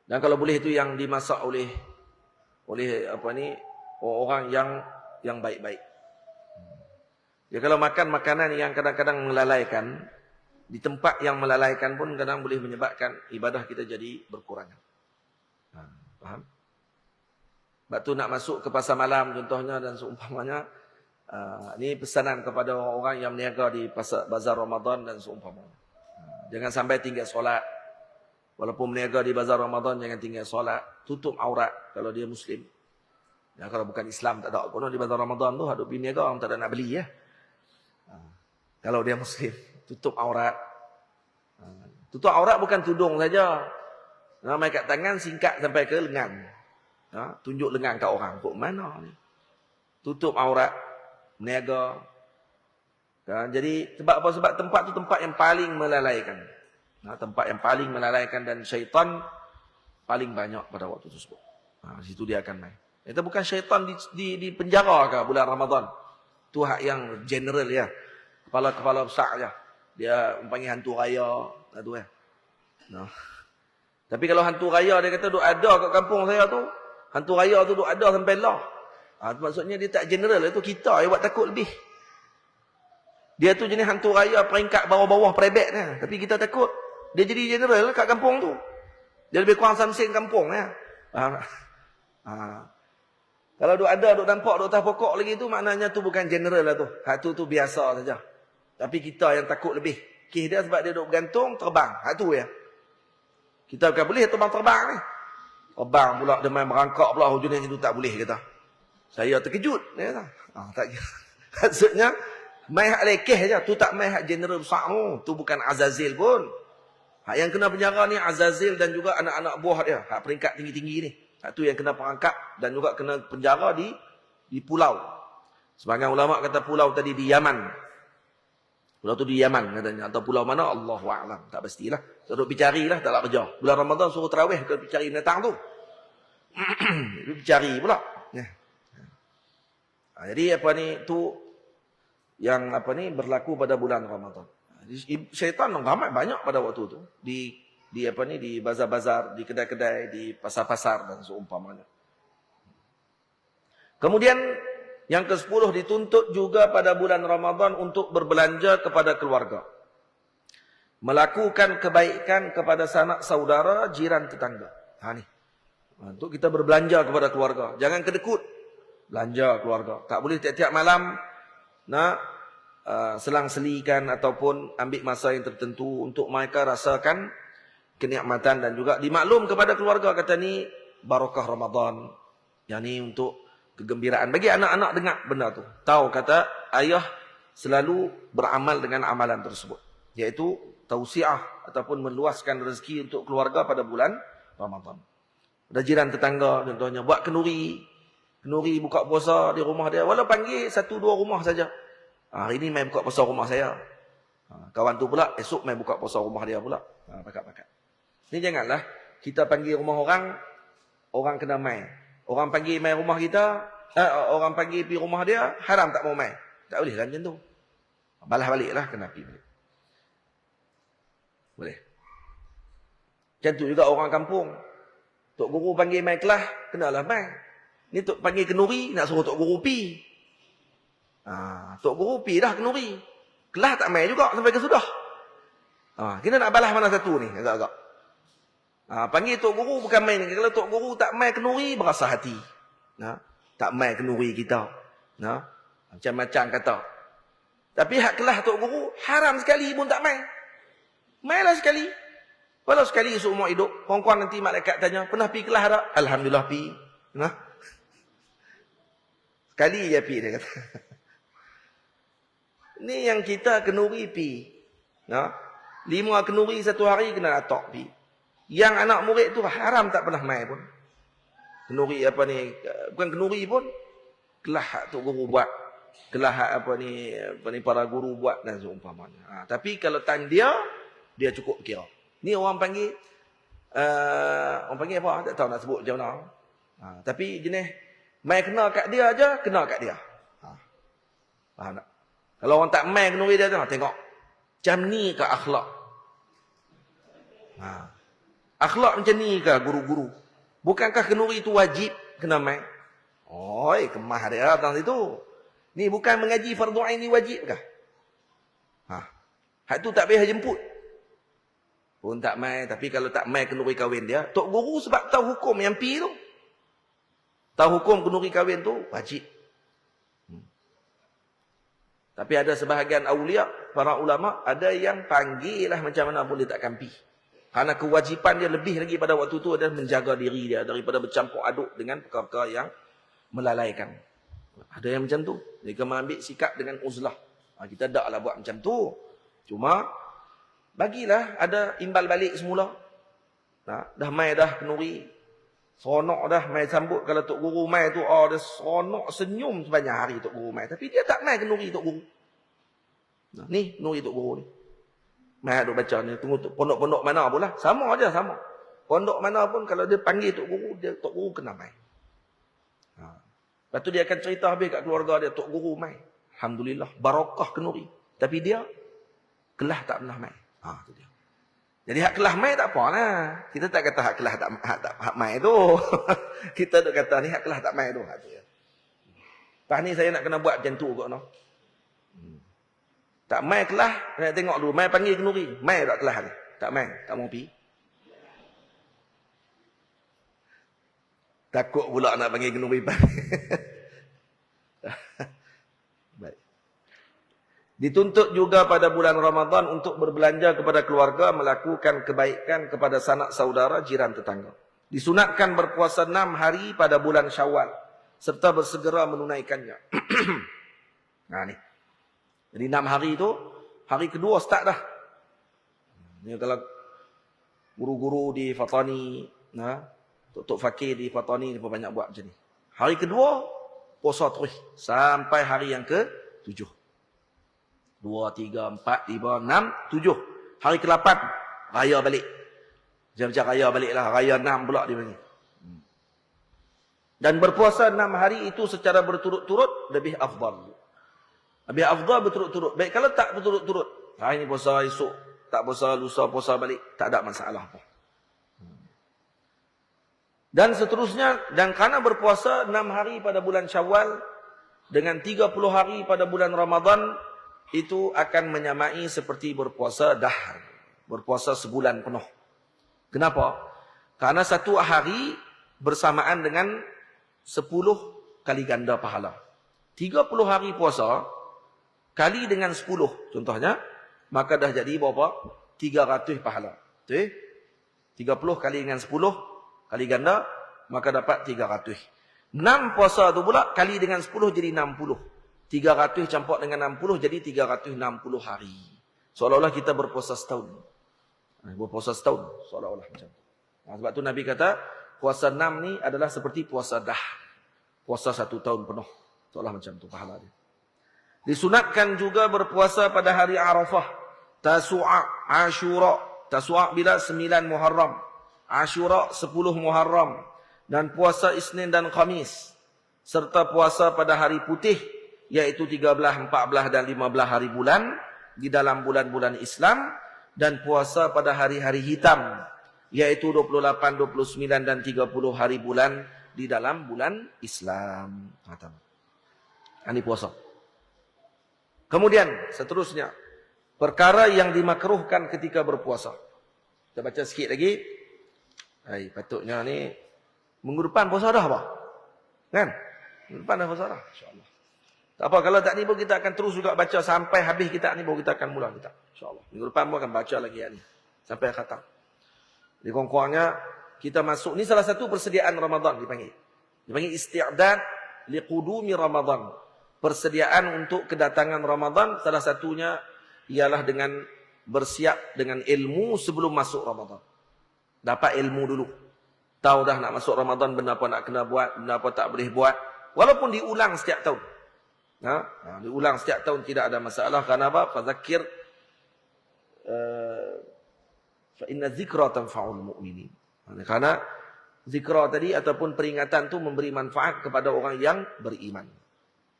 Dan kalau boleh itu yang dimasak oleh orang yang baik-baik. Ya kalau makan makanan yang kadang-kadang melalaikan, di tempat yang melalaikan pun kadang boleh menyebabkan ibadah kita jadi berkurang. Faham? Sebab tu nak masuk ke pasar malam contohnya dan seumpamanya, ini pesanan kepada orang yang berniaga di pasar bazar Ramadan dan seumpamanya. Jangan sampai tinggal solat. Walaupun berniaga di bazar Ramadan jangan tinggal solat, tutup aurat kalau dia muslim. Ya, kalau bukan Islam tak ada apa di bazar Ramadan tu hadap berniaga orang tak ada nak beli ya. Kalau dia muslim, tutup aurat. Tutup aurat bukan tudung saja. Mai kat tangan singkat sampai ke lengan. Tunjuk lengan kat orang. Kok mana ni? Tutup aurat, berniaga. Jadi sebab apa? Sebab tempat tu tempat yang paling melalaikan. Tempat yang paling melalaikan dan syaitan paling banyak pada waktu tersebut. Di situ dia akan main. Itu bukan syaitan di penjara ke bulan Ramadan. Tu hak yang general ya. Kepala-kepala besar je. Dia panggil hantu raya. Tu kan. Tapi kalau hantu raya dia kata duk ada kat kampung saya tu. Hantu raya tu duk ada sampai lah. Maksudnya dia tak general. Itu kita yang buat takut lebih. Dia tu jenis hantu raya peringkat bawah-bawah perebet ni. Tapi kita takut. Dia jadi general kat kampung tu. Dia lebih kurang samsing kampung ya. Kalau duk ada, duk nampak, duk atas pokok lagi tu, maknanya tu bukan general lah tu. Hak tu biasa saja. Tapi kita yang takut lebih. Kes dia sebab dia duk bergantung, terbang. Hak tu ya. Kita bukan boleh terbang-terbang ni. Terbang pula, dia main merangkak pula, hujungnya itu tak boleh kata. Saya terkejut. Dia kata. Tak kira. Maksudnya, Mai hak lekeh aja, tu tak mai hak general besar tu bukan Azazil pun. Hak yang kena penjara ni Azazil dan juga anak-anak buah dia, hak peringkat tinggi-tinggi ni. Hak tu yang kena perangkap dan juga kena penjara di pulau. Sebagian ulama kata pulau tadi di Yaman. Pulau tu di Yaman katanya atau pulau mana Allahu a'lam, tak pastilah. Suruh pergi carilah, tak nak kerja. Bulan Ramadan suruh tarawih ke pergi cari binatang tu. Pergi cari pula. Ya. Jadi apa ni tu yang apa ni berlaku pada bulan Ramadan. Syaitan ramai banyak pada waktu tu di apa ni di bazar-bazar, di kedai-kedai, di pasar-pasar dan seumpamanya. Kemudian yang ke-10 dituntut juga pada bulan Ramadan untuk berbelanja kepada keluarga. Melakukan kebaikan kepada sanak saudara, jiran tetangga. Ha ni. Untuk kita berbelanja kepada keluarga. Jangan kedekut. Belanja keluarga. Tak boleh tiap-tiap malam nak selang-selikan ataupun ambil masa yang tertentu untuk mereka rasakan kenikmatan dan juga dimaklum kepada keluarga kata ni barakah Ramadan. Yang ni untuk kegembiraan bagi anak-anak dengar benda tu. Tahu kata ayah selalu beramal dengan amalan tersebut, iaitu tausiah ataupun meluaskan rezeki untuk keluarga pada bulan Ramadan. Ada jiran tetangga contohnya buat kenduri buka puasa di rumah dia, walau panggil 1-2 rumah saja. Hari ini main buka puasa rumah saya. Kawan tu pula esok main buka puasa rumah dia pula. Pakat-pakat. Ni janganlah kita panggil rumah orang kena main. Orang panggil main rumah kita, orang panggil pergi rumah dia, haram tak mau main. Tak boleh lah macam tu. Balas baliklah kena pergi balik. Boleh. Macam tu juga orang kampung. Tok guru panggil main kelas, kenalah main. Ni tok panggil kenuri, nak suruh tok guru pergi. Tok guru pergi dah kenuri. Kelas tak main juga sampai ke sudah. Kita nak balas mana satu ni agak-agak. Panggil tok guru bukan main. Kalau tok guru tak main kenuri, berasa hati. Tak main kenuri kita. Macam-macam kata. Tapi hak kelas tok guru, haram sekali pun tak main. Mainlah sekali. Walau sekali seumur hidup. Kawan-kawan nanti malaikat tanya, pernah pergi kelas tak? Alhamdulillah pergi. Sekali je pergi dia kata. Ni yang kita kenuri pi. 5 kenuri satu hari kena atok pi. Yang anak murid tu haram tak pernah main pun. Kenuri apa ni, bukan kenuri pun. Kelah hak tu guru buat. Kelah hak apa ni para guru buat dan seumpamanya. Tapi kalau tang dia cukup kira. Ni orang panggil apa? Tak tahu nak sebut macam mana. Tapi jenis main kena kat dia aja, kena kat dia. Faham tak? Kalau orang tak main kenuri dia tengok. Macam ni ke akhlak? Akhlak macam ni ke guru-guru? Bukankah kenuri itu wajib kena main? Oi, kemah dia datang situ. Ni bukan mengaji fardu ain ni wajib kah? Hak tu tak payah jemput. Pun tak main, tapi kalau tak main kenuri kahwin dia, tok guru sebab tahu hukum yang pi tu. Tahu hukum kenuri kahwin tu wajib. Tapi ada sebahagian awliya, para ulama, ada yang panggil lah macam mana pun dia takkan pi. Karena kewajipan dia lebih lagi pada waktu tu adalah menjaga diri dia daripada bercampur aduk dengan perkara-perkara yang melalaikan. Ada yang macam tu. Mereka mengambil sikap dengan uzlah. Kita taklah buat macam tu. Cuma, bagilah ada imbal balik semula. Dah mai dah kenuri. Seronok dah mai sambut. Kalau Tok Guru mai tu, dia seronok senyum sebanyak hari Tok Guru mai. Tapi dia tak mai kenuri Tok Guru. Ni kenuri Tok Guru ni. Mai duk baca ni. Tunggu pondok-pondok mana pun lah. Sama aja, sama. Pondok mana pun kalau dia panggil Tok Guru, Tok Guru kena mai. Lepas tu dia akan cerita habis kat keluarga dia, Tok Guru mai. Alhamdulillah, barakah kenuri. Tapi dia, kelah tak pernah mai. Tu dia. Jadi hak kelah mai tak apa lah. Kita tak kata hak kelah tak mai tu. Kita duk kata ni hak kelah tak mai tu. Lepas ni saya nak kena buat macam tu kot. Tak mai kelah, nak tengok dulu. Mai panggil kenuri. Mai tak kelah ni. Tak mai, tak mau pergi. Takut pula nak panggil kenuri. Baik. Dituntut juga pada bulan Ramadan untuk berbelanja kepada keluarga, melakukan kebaikan kepada sanak saudara, jiran tetangga. Disunatkan berpuasa 6 hari pada bulan Syawal serta bersegera menunaikannya. Ni. Jadi 6 hari itu, hari kedua start dah. Ini kalau guru-guru di Fatani, Tok Fakir di Fatani, dia banyak buat macam ni. Hari kedua, puasa terus. Sampai hari yang ke-7. 2, 3, 4, 5, 6, 7. Hari ke-8, raya balik. Macam raya balik lah. Raya 6 pula dia panggil. Dan berpuasa 6 hari itu secara berturut-turut lebih afdal. Lebih afdal berturut-turut. Baik kalau tak berturut-turut. Hari ni puasa, esok tak puasa, lusa puasa balik. Tak ada masalah apa. Dan seterusnya. Dan kerana berpuasa 6 hari pada bulan Syawal. Dengan 30 hari pada bulan Ramadan. Itu akan menyamai seperti berpuasa dahr. Berpuasa sebulan penuh. Kenapa? Karena satu hari bersamaan dengan 10 kali ganda pahala. 30 hari puasa kali dengan 10 contohnya, maka dah jadi berapa? 300 pahala. Betul? 30 kali dengan 10 kali ganda, maka dapat 300. 6 puasa tu pula kali dengan 10 jadi 60. 300 campur dengan 60 jadi 360 hari. Seolah-olah kita berpuasa setahun. Berpuasa setahun seolah-olah macam tu. Sebab tu Nabi kata puasa 6 ni adalah seperti puasa dah. Puasa 1 tahun penuh. Seolah macam tu pahala dia. Disunatkan juga berpuasa pada hari Arafah. Tasu'a, Ashura. Tasu'a bila 9 Muharram. Ashura 10 Muharram. Dan puasa Isnin dan Khamis. Serta puasa pada hari putih. Iaitu 13, 14 dan 15 hari bulan. Di dalam bulan-bulan Islam. Dan puasa pada hari-hari hitam. Yaitu 28, 29 dan 30 hari bulan di dalam bulan Islam. Ini puasa. Kemudian seterusnya. Perkara yang dimakruhkan ketika berpuasa. Kita baca sikit lagi. Patutnya ni. Minggu depan puasa dah apa? Kan? Minggu depan dah puasa dah. InsyaAllah. Tak apa, kalau tak ni pun kita akan terus juga baca sampai habis kita ni baru kita akan mula kita. InsyaAllah. Minggu depan pun akan baca lagi ni. Sampai khatam. Di kurang-kurangnya kita masuk. Ni salah satu persediaan Ramadan dipanggil. Dipanggil isti'dad liqudumi Ramadan. Persediaan untuk kedatangan Ramadan salah satunya ialah dengan bersiap dengan ilmu sebelum masuk Ramadan. Dapat ilmu dulu. Tahu dah nak masuk Ramadan benda apa nak kena buat, benda apa tak boleh buat. Walaupun diulang setiap tahun. Diulang setiap tahun tidak ada masalah. Kerana apa? Fadzakir fa inna dzikra tanfa'ul mu'minin. Karena zikra tadi ataupun peringatan tu memberi manfaat kepada orang yang beriman.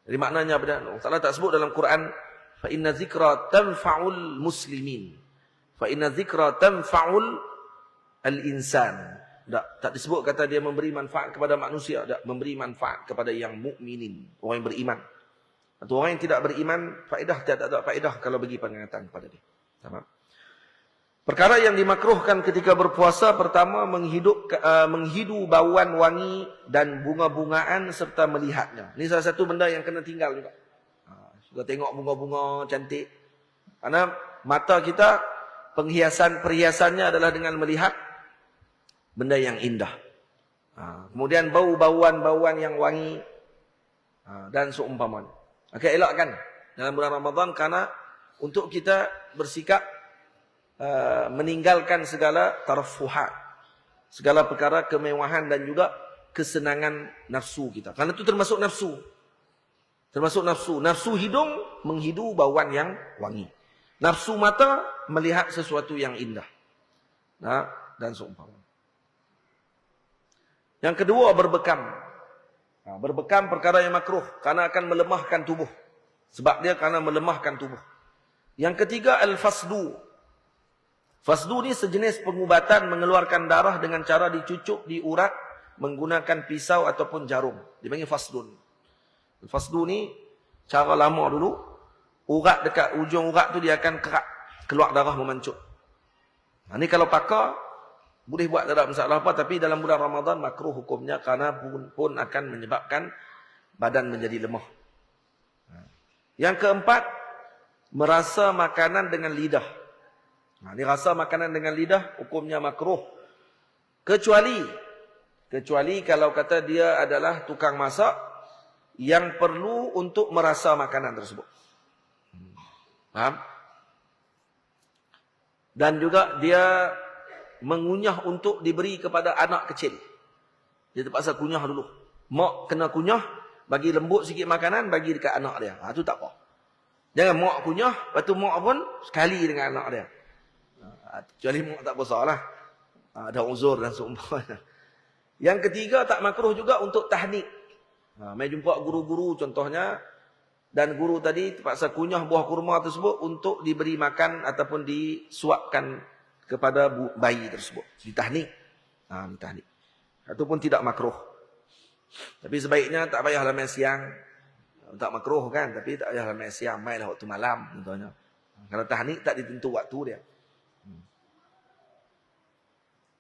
Jadi maknanya apa? Allah tak sebut dalam Quran fa inna dzikra tanfa'ul muslimin. Fa inna dzikra tanfa'ul al-insan. Tak disebut kata dia memberi manfaat kepada manusia, tak memberi manfaat kepada yang mukminin, orang yang beriman. Atau orang yang tidak beriman, faedah tak ada faedah kalau bagi peringatan kepada dia. Sama. Perkara yang dimakruhkan ketika berpuasa, pertama menghidu bauan wangi dan bunga-bungaan serta melihatnya. Ini salah satu benda yang kena tinggal juga. Suka tengok bunga-bunga cantik. Karena mata kita perhiasannya adalah dengan melihat benda yang indah. Kemudian bauan-bauan yang wangi dan seumpamanya. Elakkan dalam bulan Ramadan karena untuk kita bersikap meninggalkan segala tarfuhat, segala perkara kemewahan dan juga kesenangan nafsu kita. Karena itu termasuk nafsu. Termasuk nafsu. Nafsu hidung menghidu bauan yang wangi. Nafsu mata melihat sesuatu yang indah. Dan seumpamanya. Yang kedua berbekam. Berbekam perkara yang makruh karena akan melemahkan tubuh. Sebab dia karena melemahkan tubuh. Yang ketiga al-fasdu. Fasdu ni sejenis pengubatan mengeluarkan darah dengan cara dicucuk di urat menggunakan pisau ataupun jarum. Dipanggil fasdun. Fasdu ni cara lama dulu. Urat dekat ujung urat tu dia akan kerak. Keluar darah memancut. Ni kalau pakar boleh buat tak ada masalah apa, tapi dalam bulan Ramadan makruh hukumnya kerana pun akan menyebabkan badan menjadi lemah. Yang keempat, merasa makanan dengan lidah. Ini rasa makanan dengan lidah hukumnya makruh. Kecuali kalau kata dia adalah tukang masak yang perlu untuk merasa makanan tersebut. Faham? Dan juga dia mengunyah untuk diberi kepada anak kecil. Dia terpaksa kunyah dulu. Mak kena kunyah, bagi lembut sikit makanan, bagi dekat anak dia. Itu tak apa. Jangan mak kunyah, lepas tu mak pun sekali dengan anak dia. Kecuali mak tak besar lah. Ada uzur dan seumpamanya. Yang ketiga, tak makruh juga untuk tahnik. Mai jumpa guru-guru contohnya, dan guru tadi terpaksa kunyah buah kurma tersebut untuk diberi makan ataupun disuapkan kepada bayi tersebut. Ditahnik. Ditahnik. Ataupun tidak makruh. Tapi sebaiknya tak payahlah main siang. Tak makruh kan, tapi tak payahlah main siang. Mainlah waktu malam contohnya. Kalau tahnik tak ditentu waktu dia.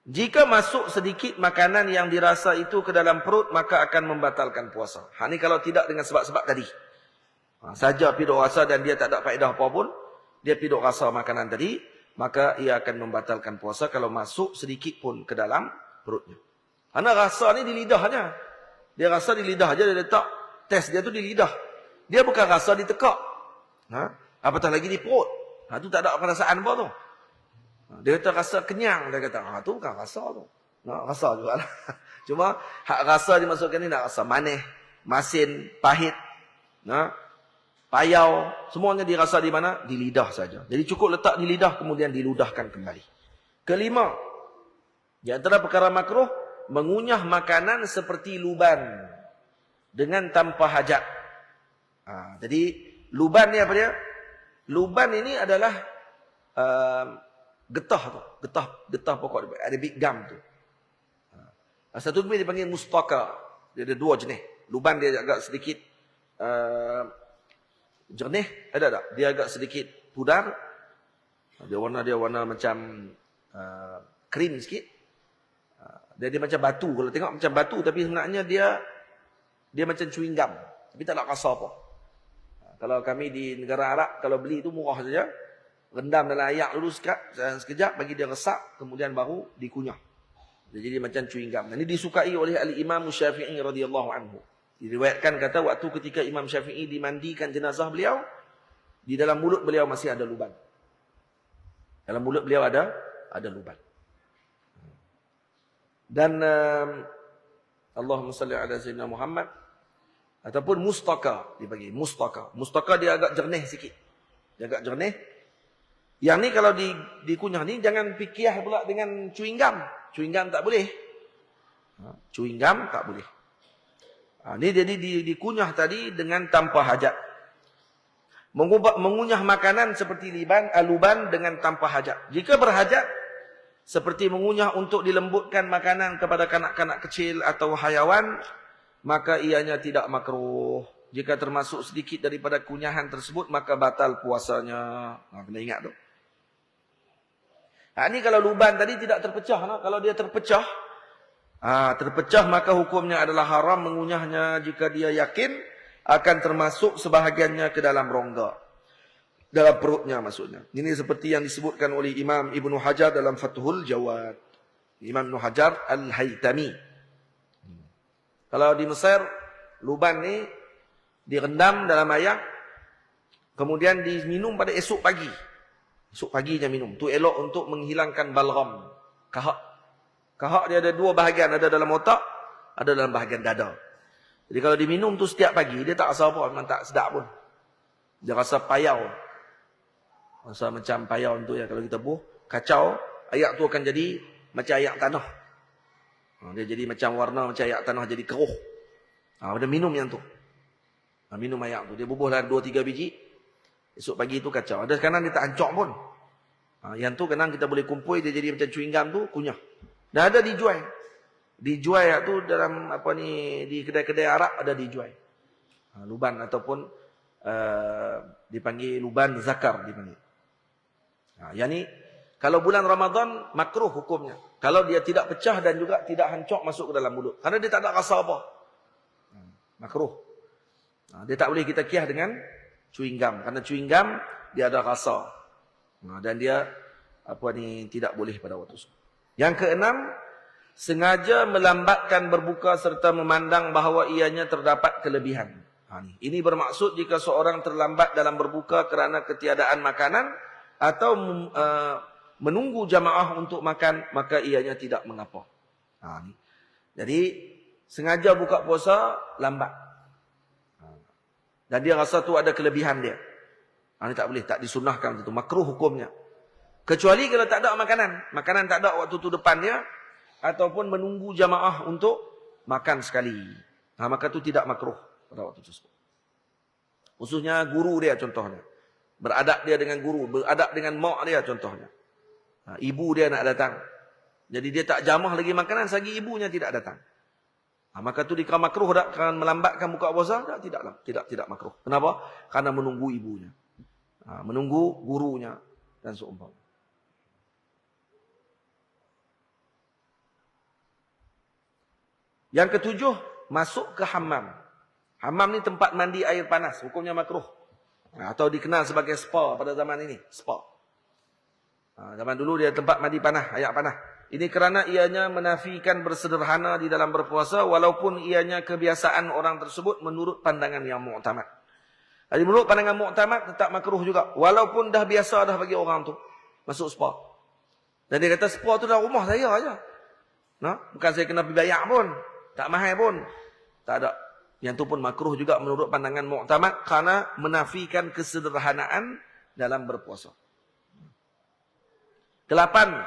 Jika masuk sedikit makanan yang dirasa itu ke dalam perut, maka akan membatalkan puasa. Ini kalau tidak dengan sebab-sebab tadi. Saja piduk rasa dan dia tak ada faedah apa pun, dia piduk rasa makanan tadi, maka ia akan membatalkan puasa kalau masuk sedikit pun ke dalam perutnya. Karena rasa ni di lidahnya. Dia rasa di lidah aja, dia letak tes dia tu di lidah. Dia bukan rasa di tekak. Apatah lagi di perut. Tu tak ada perasaan apa tu. Dia kata rasa kenyang, dia kata. Tu bukan rasa tu. Rasa juga lah. Cuma hak rasa dimasukkan ni nak rasa manis, masin, pahit, payau, semuanya dirasa di mana? Di lidah saja. Jadi cukup letak di lidah kemudian diludahkan kembali. Kelima, di antara perkara makruh, mengunyah makanan seperti luban dengan tanpa hajat. Jadi luban ni apa dia? Luban ini adalah getah tu, getah pokok, ada big gum tu. Satu jenis dipanggil mustaka. Dia ada dua jenis. Luban dia agak sedikit jernih, ada tak? Dia agak sedikit pudar. Dia warna macam krim sikit. Dia macam batu. Kalau tengok macam batu, tapi sebenarnya dia macam chewing gum. Tapi tak nak rasa apa. Kalau kami di negara Arab, kalau beli itu murah saja. Rendam dalam air dulu sekejap, bagi dia resap, kemudian baru dikunyah. Dia jadi macam chewing gum. Ini disukai oleh Imam Syafi'i radhiyallahu anhu. Diriwayatkan kata waktu ketika Imam Syafi'i dimandikan jenazah beliau, di dalam mulut beliau masih ada luban. Dalam mulut beliau ada luban. Dan Allahumma salli ala sayyidina Muhammad, ataupun mustaka dibagi. Mustaka dia agak jernih sikit. Dia agak jernih. Yang ni kalau dikunyah ni jangan fikir pula dengan chewing gum. Chewing gum tak boleh. Chewing gum tak boleh. Ni jadi dikunyah tadi dengan tanpa hajat. Mengunyah makanan seperti luban dengan tanpa hajat. Jika berhajat, seperti mengunyah untuk dilembutkan makanan kepada kanak-kanak kecil atau hayawan, maka ianya tidak makruh. Jika termasuk sedikit daripada kunyahan tersebut, maka batal puasanya. Kena ingat tu. Ini kalau luban tadi tidak terpecah. Kalau dia terpecah, maka hukumnya adalah haram mengunyahnya jika dia yakin akan termasuk sebahagiannya ke dalam rongga. Dalam perutnya maksudnya. Ini seperti yang disebutkan oleh Imam Ibn Hajar dalam Fathul Jawad. Imam Ibn Hajar Al-Haytami. Kalau di Mesir, luban ni direndam dalam air, kemudian diminum pada esok pagi. Esok pagi dia minum. Tu elok untuk menghilangkan balgam, kahak. Kahak dia ada dua bahagian. Ada dalam otak, ada dalam bahagian dada. Jadi kalau diminum tu setiap pagi, dia tak rasa apa. Memang tak sedap pun. Dia rasa payau. Rasa macam payau tu ya. Kalau kita buh, kacau, ayak tu akan jadi macam ayak tanah. Dia jadi macam warna macam ayak tanah, jadi keruh. Dia minum yang tu. Minum ayak tu. Dia bubuh dalam 2-3 biji. Esok pagi tu kacau. Ada sekarang dia tak ancok pun. Yang tu kadang kita boleh kumpul, dia jadi macam chewing gum tu, kunyah. Dah ada dijual. Dijual tu dalam di kedai-kedai Arab ada dijual. Luban ataupun dipanggil luban zakar dipanggil. Yang ni kalau bulan Ramadan makruh hukumnya. Kalau dia tidak pecah dan juga tidak hancur masuk ke dalam mulut. Karena dia tak ada rasa apa. Makruh. Dia tak boleh kita kiah dengan chewing gum. Karena chewing gum dia ada rasa. Dan dia tidak boleh pada waktu itu. Yang keenam, sengaja melambatkan berbuka serta memandang bahawa ianya terdapat kelebihan. Ini bermaksud jika seorang terlambat dalam berbuka kerana ketiadaan makanan atau menunggu jamaah untuk makan, maka ianya tidak mengapa. Jadi sengaja buka puasa lambat. Dan dia rasa tu ada kelebihan dia. Ini tak boleh, tak disunahkan itu, makruh hukumnya. Kecuali kalau tak ada makanan. Makanan tak ada waktu tu depan dia. Ataupun menunggu jamaah untuk makan sekali. Maka tu tidak makruh pada waktu tersebut. Khususnya guru dia contohnya. Beradab dia dengan guru. Beradab dengan mak dia contohnya. Ibu dia nak datang. Jadi dia tak jamah lagi makanan selagi ibunya tidak datang. Maka tu dikira makruh tak? Kerana melambatkan buka puasa? Tidak makruh. Kenapa? Karena menunggu ibunya. Menunggu gurunya. Dan seumpama. Yang ketujuh, masuk ke hammam. Hammam ni tempat mandi air panas. Hukumnya makruh. Atau dikenal sebagai spa pada zaman ini. Spa. Zaman dulu dia tempat mandi panah, air panah. Ini kerana ianya menafikan bersederhana di dalam berpuasa. Walaupun ianya kebiasaan orang tersebut menurut pandangan yang mu'tamad. Jadi menurut pandangan mu'tamad tetap makruh juga. Walaupun dah biasa dah bagi orang tu masuk spa. Dan dia kata spa tu dah rumah saya aja. Bukan saya kena pergi bayar pun. Tak mahal pun. Tak ada. Yang tu pun makruh juga menurut pandangan mu'tamad. Kerana menafikan kesederhanaan dalam berpuasa. Kelapan,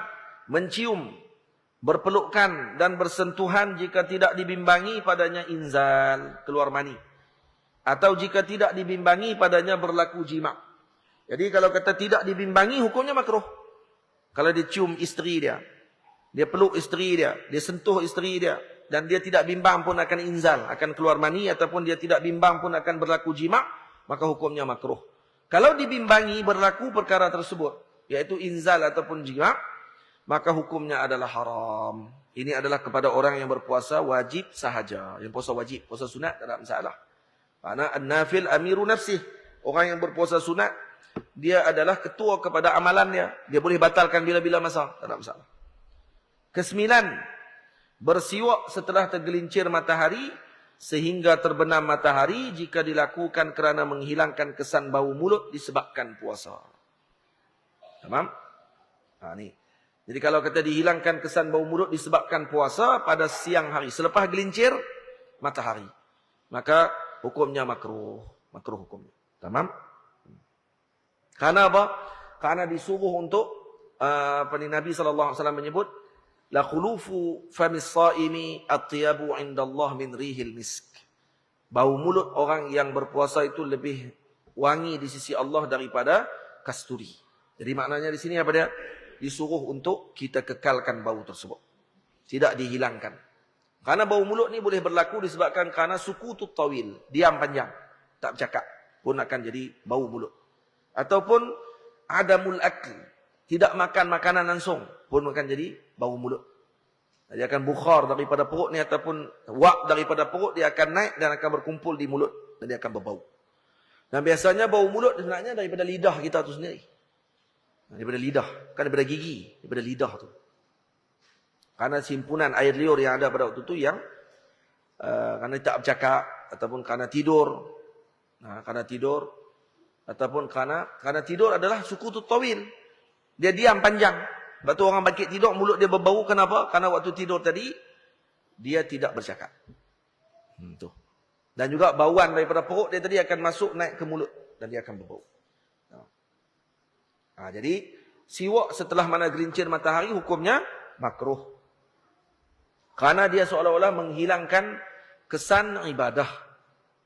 mencium, berpelukan dan bersentuhan jika tidak dibimbangi padanya inzal, keluar mani. Atau jika tidak dibimbangi padanya berlaku jima'. Jadi kalau kata tidak dibimbangi, hukumnya makruh. Kalau dia cium isteri dia, dia peluk isteri dia, dia sentuh isteri dia, dan dia tidak bimbang pun akan inzal, akan keluar mani, ataupun dia tidak bimbang pun akan berlaku jima', maka hukumnya makruh. Kalau dibimbangi berlaku perkara tersebut, yaitu inzal ataupun jima', maka hukumnya adalah haram. Ini adalah kepada orang yang berpuasa wajib sahaja. Yang puasa wajib, puasa sunat tak ada masalah. Karena an-nafil amiru nafsih. Orang yang berpuasa sunat, dia adalah ketua kepada amalan dia. Dia boleh batalkan bila-bila masa, tak ada masalah. Kesembilan, bersiwak setelah tergelincir matahari sehingga terbenam matahari jika dilakukan kerana menghilangkan kesan bau mulut disebabkan puasa. Tamam? Ni. Jadi kalau kata dihilangkan kesan bau mulut disebabkan puasa pada siang hari selepas gelincir matahari, maka hukumnya makruh. Makruh hukumnya. Tamam? Karena apa? Karena disuruh untuk Nabi SAW menyebut la khulufu famis saimi atyabu indallah min rihil misk. Bau mulut orang yang berpuasa itu lebih wangi di sisi Allah daripada kasturi. Jadi maknanya di sini apa dia? Disuruh untuk kita kekalkan bau tersebut. Tidak dihilangkan. Karena bau mulut ni boleh berlaku disebabkan karena sukutut tawil, diam panjang, tak bercakap, pun akan jadi bau mulut. Ataupun adamul akl, tidak makan makanan langsung, pun akan jadi bau mulut. Dia akan bukhar daripada perut ni ataupun wak daripada perut, dia akan naik dan akan berkumpul di mulut dan dia akan berbau. Dan biasanya bau mulut sebenarnya daripada lidah kita tu sendiri. Daripada lidah, kan daripada gigi, daripada lidah tu. Karena simpunan air liur yang ada pada waktu tu yang kerana tak bercakap ataupun kerana tidur. Kerana tidur ataupun kerana tidur adalah sukutut tawil. Dia diam panjang. Sebab tu orang bangkit tidur, mulut dia berbau. Kenapa? Karena waktu tidur tadi, dia tidak bercakap. Tu. Dan juga bauan daripada perut dia tadi akan masuk, naik ke mulut. Dan dia akan berbau. Jadi, siwak setelah mana gelincir matahari, hukumnya makruh. Karena dia seolah-olah menghilangkan kesan ibadah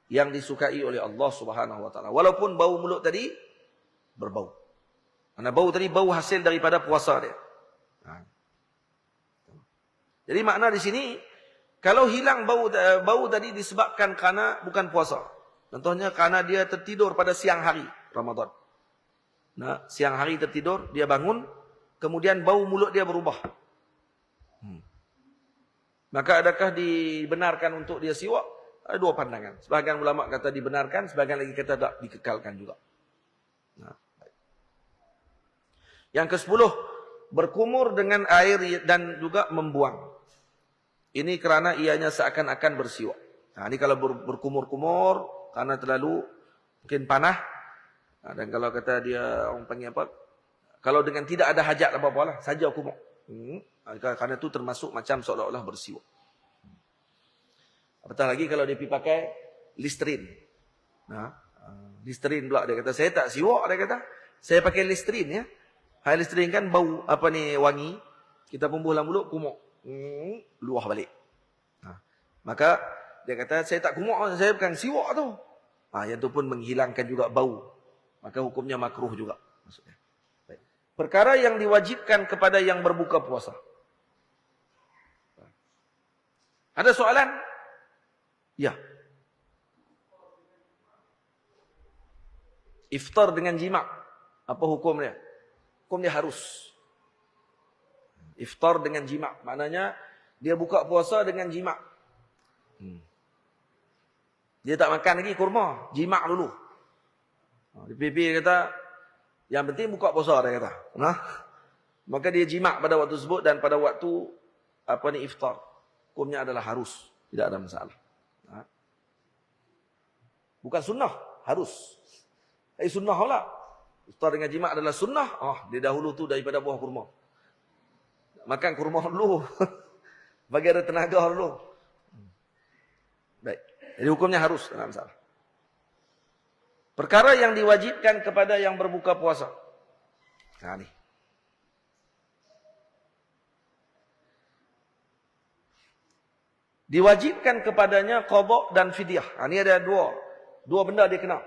yang disukai oleh Allah Subhanahu Wa Taala. Walaupun bau mulut tadi berbau. Karena bau tadi bau hasil daripada puasa dia. Jadi makna di sini, kalau hilang bau tadi disebabkan kerana bukan puasa. Contohnya kerana dia tertidur pada siang hari Ramadan. Siang hari tertidur, dia bangun, kemudian bau mulut dia berubah. Maka adakah dibenarkan untuk dia siwak? Ada dua pandangan. Sebahagian ulama kata dibenarkan, sebahagian lagi kata tak, dikekalkan juga. Yang ke-10, berkumur dengan air dan juga membuang. Ini kerana ianya seakan-akan bersiwak. Ini kalau berkumur-kumur, karena terlalu mungkin panah. Dan kalau kata dia orang panggil apa? Kalau dengan tidak ada hajat apa-apa lah, saja kumuk. Karena itu termasuk macam seolah-olah bersiwak. Apatah lagi kalau dia pergi pakai Listerine. Listerine pula dia kata, saya tak siwak, dia kata. Saya pakai Listerine ya. Listerine kan bau apa ni wangi. Kita pembuh dalam mulut kumuk. Luah balik. Maka dia kata saya tak kumuk, saya bukan siwak tu. Yang tu pun menghilangkan juga bau. Maka hukumnya makruh juga maksudnya. Baik. Perkara yang diwajibkan kepada yang berbuka puasa. Ada soalan? Ya. Iftar dengan jima'. Apa hukum dia? Hukum dia harus. Iftar dengan jima'. Maknanya dia buka puasa dengan jima'. Dia tak makan lagi kurma. Jima' dulu. Di PP kata, yang penting buka puasa dia kata. Maka dia jima' pada waktu tersebut dan pada waktu iftar. Hukumnya adalah harus. Tidak ada masalah. Bukan sunnah, harus. Sunnah pula. Iftar dengan jima' adalah sunnah. Dia dahulu tu daripada buah kurma. Makan kurma dulu. Bagi ada tenaga dulu. Baik. Jadi hukumnya harus, tidak ada masalah. Perkara yang diwajibkan kepada yang berbuka puasa. Ni. Diwajibkan kepadanya qada dan fidyah. Ini ada dua benda dia kena.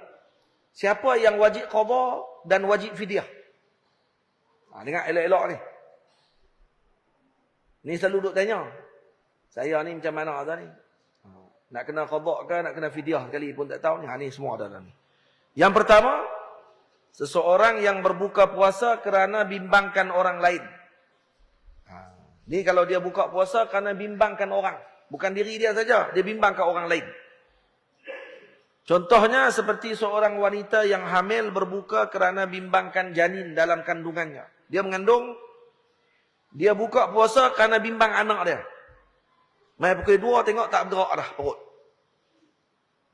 Siapa yang wajib qada dan wajib fidyah? Dengar elok-elok ni. Ni selalu duk tanya. Saya ni macam mana ada ni? Nak kena qada ke nak kena fidyah sekali pun tak tahu ni. Ni semua ada dalam ni. Yang pertama, seseorang yang berbuka puasa kerana bimbangkan orang lain. Ni kalau dia buka puasa kerana bimbangkan orang. Bukan diri dia saja, dia bimbangkan orang lain. Contohnya seperti seorang wanita yang hamil berbuka kerana bimbangkan janin dalam kandungannya. Dia mengandung, dia buka puasa kerana bimbang anak dia. Mai pukul 2 tengok tak bergerak dah perut.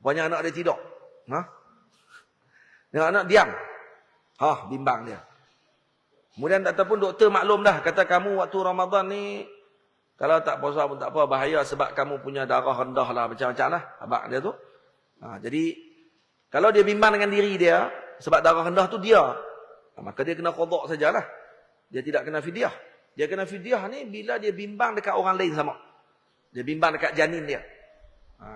Banyak anak dia tidur. Tengok anak diam. Bimbang dia. Kemudian ataupun doktor maklum dah, kata kamu waktu Ramadan ni kalau tak puasa pun tak apa, bahaya sebab kamu punya darah rendah lah, macam-macam lah abang dia tu. Jadi kalau dia bimbang dengan diri dia sebab darah rendah tu dia, maka dia kena qada sajalah. Dia tidak kena fidyah. Dia kena fidyah ni bila dia bimbang dekat orang lain sama. Dia bimbang dekat janin dia.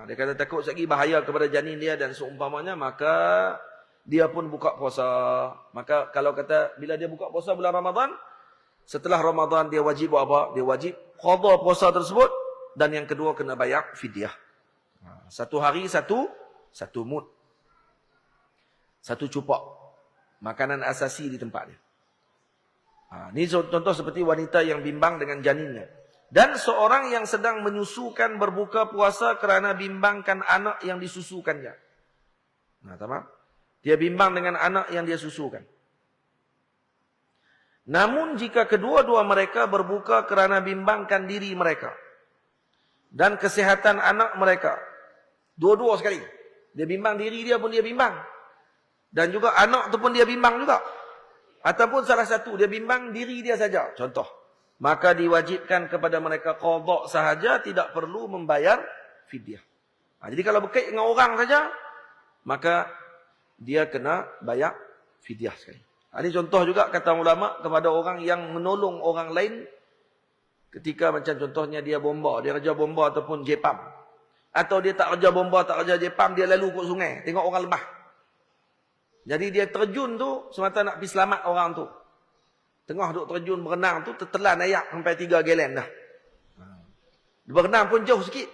Dia kata takut lagi bahaya kepada janin dia dan seumpamanya, maka dia pun buka puasa. Maka kalau kata bila dia buka puasa bulan Ramadan, setelah Ramadan dia wajib buat apa? Dia wajib qada puasa tersebut dan yang kedua kena bayar fidyah. Satu hari satu mud. Satu cupak makanan asasi di tempat dia. Ini contoh seperti wanita yang bimbang dengan janinnya. Dan seorang yang sedang menyusukan berbuka puasa kerana bimbangkan anak yang disusukannya. Tamam? Dia bimbang dengan anak yang dia susukan. Namun jika kedua-dua mereka berbuka kerana bimbangkan diri mereka dan kesihatan anak mereka, dua-dua sekali. Dia bimbang diri dia pun dia bimbang. Dan juga anak tu pun dia bimbang juga. Ataupun salah satu dia bimbang diri dia saja. Contoh. Maka diwajibkan kepada mereka qada sahaja, tidak perlu membayar fidyah. Jadi kalau berkait dengan orang saja, maka dia kena bayar fidyah sekali. Ini contoh juga kata ulama kepada orang yang menolong orang lain ketika macam contohnya dia bomba, dia kerja bomba ataupun jepam. Atau dia tak kerja bomba, tak kerja jepam, dia lalu ke sungai, tengok orang lemah. Jadi dia terjun tu semata nak pergi selamat orang tu. Tengah duk terjun berenang tu tertelan ayak sampai 3 galen dah. Dia berenang pun jauh sikit.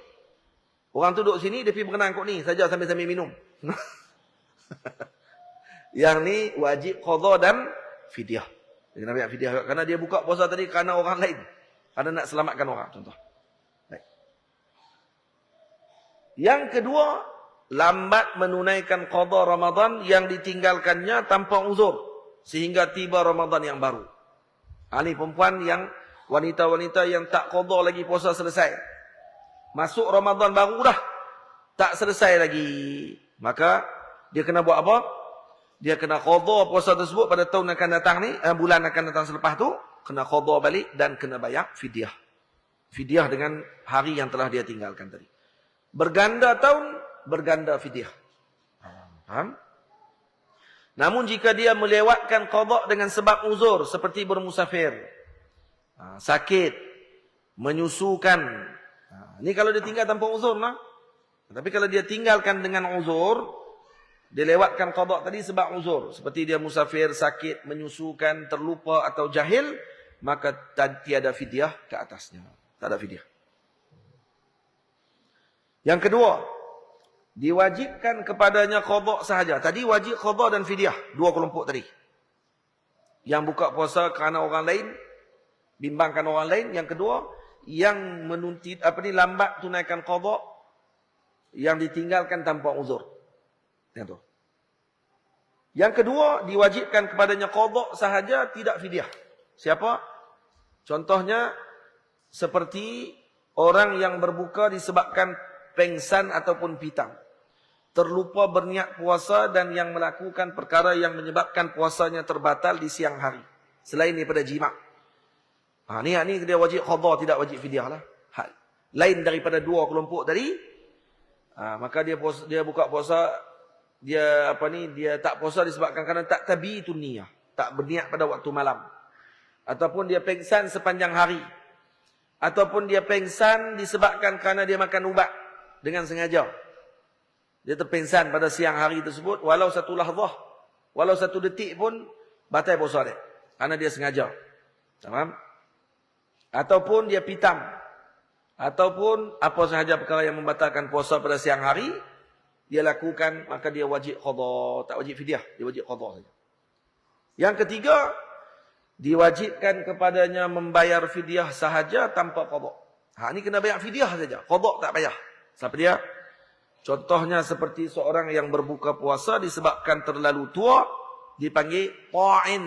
Orang tu duduk sini, dia pergi berenang kot ni saja sambil-sambil minum. Yang ni wajib qada dan fidyah. Dia kena bayar fidyah kerana dia buka puasa tadi kerana orang lain. Kerana nak selamatkan orang, contoh. Baik. Yang kedua, lambat menunaikan qada Ramadan yang ditinggalkannya tanpa uzur sehingga tiba Ramadan yang baru. Ini perempuan yang wanita-wanita yang tak qada lagi puasa selesai. Masuk Ramadan baru dah tak selesai lagi. Maka dia kena buat apa? Dia kena qadha puasa tersebut pada tahun akan datang ni, bulan akan datang selepas tu, kena qadha balik dan kena bayar fidyah. Fidyah dengan hari yang telah dia tinggalkan tadi. Berganda tahun, berganda fidyah. Faham? Namun jika dia melewatkan qadha dengan sebab uzur seperti bermusafir, sakit, menyusukan. Ini kalau dia tinggal tanpa uzur lah. Tapi kalau dia tinggalkan dengan uzur, dia lewatkan qadha tadi sebab uzur. Seperti dia musafir, sakit, menyusukan, terlupa atau jahil, maka tiada fidyah ke atasnya. Tak ada fidyah. Yang kedua, diwajibkan kepadanya qadha sahaja. Tadi wajib qadha dan fidyah. Dua kelompok tadi. Yang buka puasa kerana orang lain, bimbangkan orang lain. Yang kedua, yang lambat tunaikan qadha, yang ditinggalkan tanpa uzur. Yang kedua, diwajibkan kepadanya qadha sahaja, tidak fidyah. Siapa? Contohnya, seperti orang yang berbuka disebabkan pengsan ataupun pitam. Terlupa berniat puasa dan yang melakukan perkara yang menyebabkan puasanya terbatal di siang hari. Selain daripada jima'. Ni dia wajib qadha, tidak wajib fidyah lah. Lain daripada dua kelompok tadi. Maka dia buka puasa, dia tak puasa disebabkan kerana tak tabi'itun niyah, tak berniat pada waktu malam. Ataupun dia pengsan sepanjang hari. Ataupun dia pengsan disebabkan kerana dia makan ubat dengan sengaja. Dia terpengsan pada siang hari tersebut, walau satu lahzah, walau satu detik pun batal puasa dia. Kerana dia sengaja. Faham? Ataupun dia pitam. Ataupun apa sahaja perkara yang membatalkan puasa pada siang hari, dia lakukan, maka dia wajib qadha, tak wajib fidyah, dia wajib qadha saja. Yang ketiga, diwajibkan kepadanya membayar fidyah sahaja tanpa qadha. Ni kena bayar fidyah saja, qadha tak payah. Siapa dia? Contohnya seperti seorang yang berbuka puasa disebabkan terlalu tua, dipanggil ta'in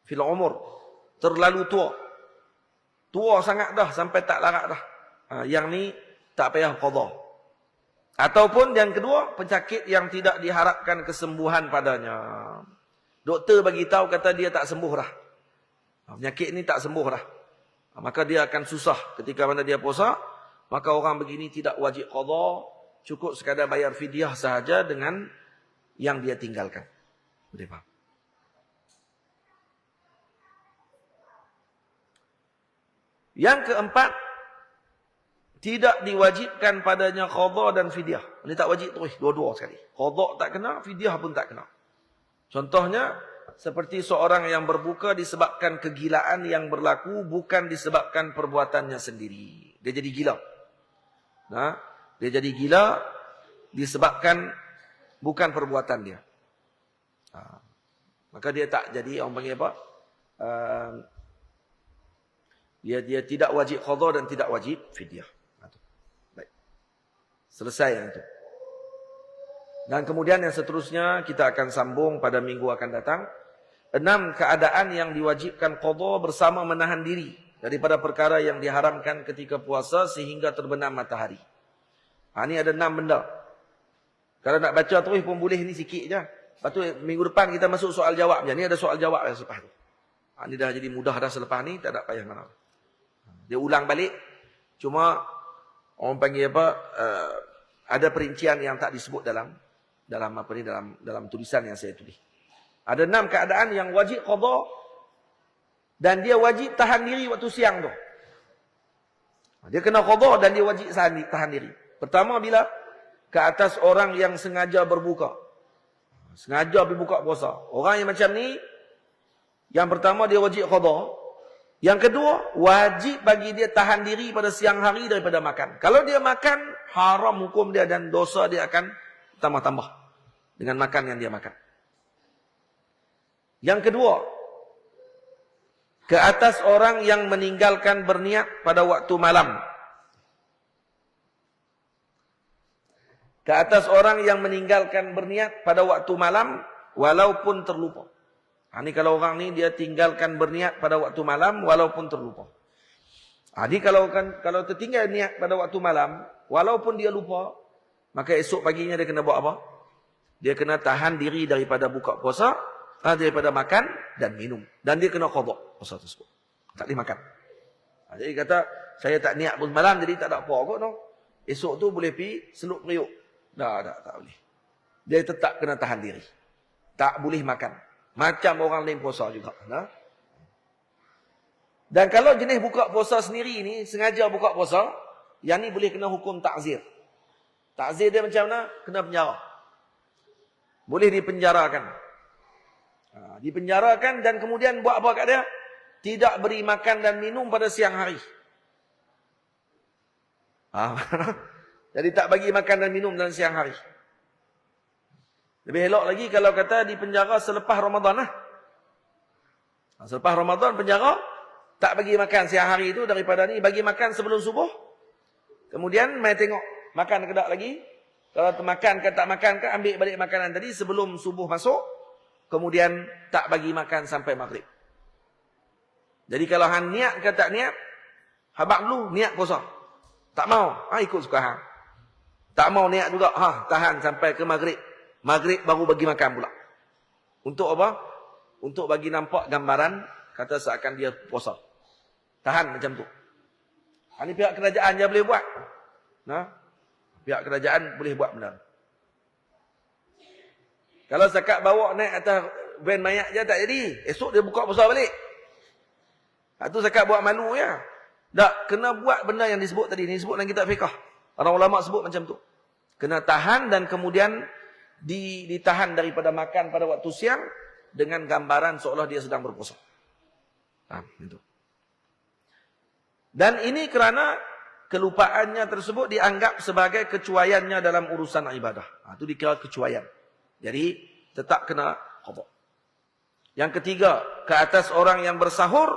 fil umur. Terlalu tua. Tua sangat dah sampai tak larat dah. Yang ni tak payah qadha. Ataupun yang kedua, penyakit yang tidak diharapkan kesembuhan padanya. Doktor bagi tahu kata dia tak sembuh dah. Penyakit ni tak sembuh dah. Maka dia akan susah ketika mana dia puasa. Maka orang begini tidak wajib qadha, cukup sekadar bayar fidyah sahaja dengan yang dia tinggalkan. Boleh faham? Yang keempat, tidak diwajibkan padanya qadha dan fidyah. Ini tak wajib terus, dua-dua sekali. Qadha tak kena, fidyah pun tak kena. Contohnya, seperti seorang yang berbuka disebabkan kegilaan yang berlaku, bukan disebabkan perbuatannya sendiri. Dia jadi gila. Dia jadi gila disebabkan bukan perbuatan dia. Maka dia tak jadi, orang panggil apa? Dia tidak wajib qadha dan tidak wajib fidyah. Baik. Selesai yang itu. Dan kemudian yang seterusnya kita akan sambung pada minggu akan datang. 6 keadaan yang diwajibkan qadha bersama menahan diri daripada perkara yang diharamkan ketika puasa sehingga terbenam matahari. Ini ada 6 benda. Kalau nak baca terus pun boleh, ni sikit je. Lepas tu minggu depan kita masuk soal jawab je. Ni ada soal jawab yang selepas tu. Ini dah jadi mudah dah selepas ni, tak ada payah mana. Dia ulang balik. Cuma orang panggil apa? Ada perincian yang tak disebut dalam tulisan yang saya tulis. Ada 6 keadaan yang wajib qadha dan dia wajib tahan diri waktu siang tu. Dia kena qadha dan dia wajib tahan diri. Pertama, bila ke atas orang yang sengaja berbuka. Sengaja pergi buka puasa. Orang yang macam ni, yang pertama dia wajib qadha. Yang kedua, wajib bagi dia tahan diri pada siang hari daripada makan. Kalau dia makan, haram hukum dia dan dosa dia akan tambah-tambah dengan makan yang dia makan. Yang kedua, ke atas orang yang meninggalkan berniat pada waktu malam. Ke atas orang yang meninggalkan berniat pada waktu malam walaupun terlupa. Ini kalau orang ni dia tinggalkan berniat pada waktu malam walaupun terlupa. Ini kalau tertinggal niat pada waktu malam walaupun dia lupa, Maka esok paginya dia kena buat apa? Dia kena tahan diri daripada buka puasa, daripada makan dan minum. Dan dia kena qada puasa tersebut. Tak boleh makan. Jadi kata, saya tak niat pun malam, jadi tak ada apa kot. No? Esok tu boleh pergi seluk periuk. Tak boleh. Dia tetap kena tahan diri. Tak boleh makan. Macam orang lain puasa juga. Nah? Dan kalau jenis buka puasa sendiri ni, sengaja buka puasa, yang ni boleh kena hukum ta'zir. Ta'zir dia macam mana? Kena penjara. Boleh dipenjarakan. Dipenjarakan dan kemudian buat apa kat dia? Tidak beri makan dan minum pada siang hari. Jadi tak bagi makan dan minum dalam siang hari. Lebih elok lagi kalau kata dipenjara selepas Ramadan. Selepas Ramadan penjara, tak bagi makan siang hari itu daripada ni, bagi makan sebelum subuh. Kemudian mai tengok makan ke tak lagi. Kalau termakan ke tak makan ke, ambil balik makanan tadi sebelum subuh masuk. Kemudian tak bagi makan sampai maghrib. Jadi kalau hang niat ke tak niat, habaq dulu niat puasa. Tak mau, ikut suka hang. Tak mau niat juga, tahan sampai ke maghrib. Maghrib baru bagi makan pula. Untuk apa? Untuk bagi nampak gambaran, kata seakan dia puasa. Tahan macam tu. Ini pihak kerajaan je boleh buat. Pihak kerajaan boleh buat benar. Kalau zakat bawa naik atas van mayat je tak jadi. Esok dia buka puasa balik. Itu zakat buat malu ya. Tak, kena buat benda yang disebut tadi. Ini disebut dalam kitab fiqah. Orang ulama sebut macam tu. Kena tahan dan kemudian ditahan daripada makan pada waktu siang dengan gambaran seolah dia sedang berpuasa. Itu. Dan ini kerana kelupaannya tersebut dianggap sebagai kecuaiannya dalam urusan ibadah. Itu dikira kecuaian. Jadi tetap kena qada. Yang ketiga, ke atas orang yang bersahur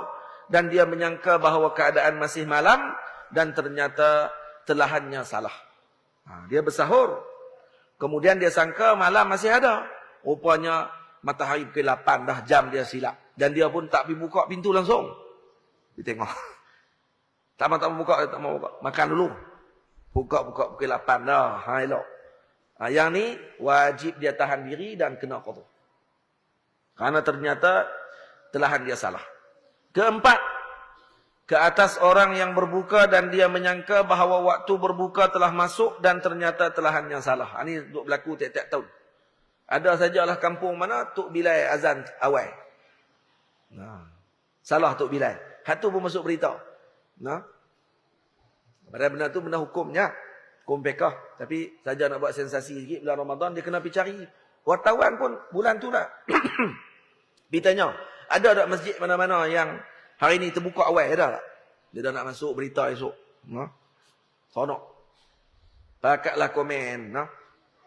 dan dia menyangka bahawa keadaan masih malam dan ternyata telahannya salah. Dia bersahur. Kemudian dia sangka malam masih ada. Rupanya matahari pukul 8 dah, jam dia silap. Dan dia pun tak pergi buka pintu langsung. Dia tengok. Tak mau buka, tak mau buka. Makan dulu. Buka pukul 8 dah. Elok. Yang ni wajib dia tahan diri dan kena qada. Karena ternyata telahan dia salah. Keempat, ke atas orang yang berbuka dan dia menyangka bahawa waktu berbuka telah masuk dan ternyata telahannya salah. Ini duk berlaku tiap-tiap tahun. Ada sajalah kampung mana Tok Bilal azan awal. Salah Tok Bilal. Hatu pun masuk berita. Padahal benda tu benda hukumnya. Hukum pekah. Tapi saja nak buat sensasi sikit bulan Ramadan, dia kena pergi cari. Wartawan pun bulan tu lah. Pergi tanya, ada tak masjid mana-mana yang hari ni terbuka awal? Ada tak? Dia dah nak masuk berita esok. Sonok. Pakatlah komen.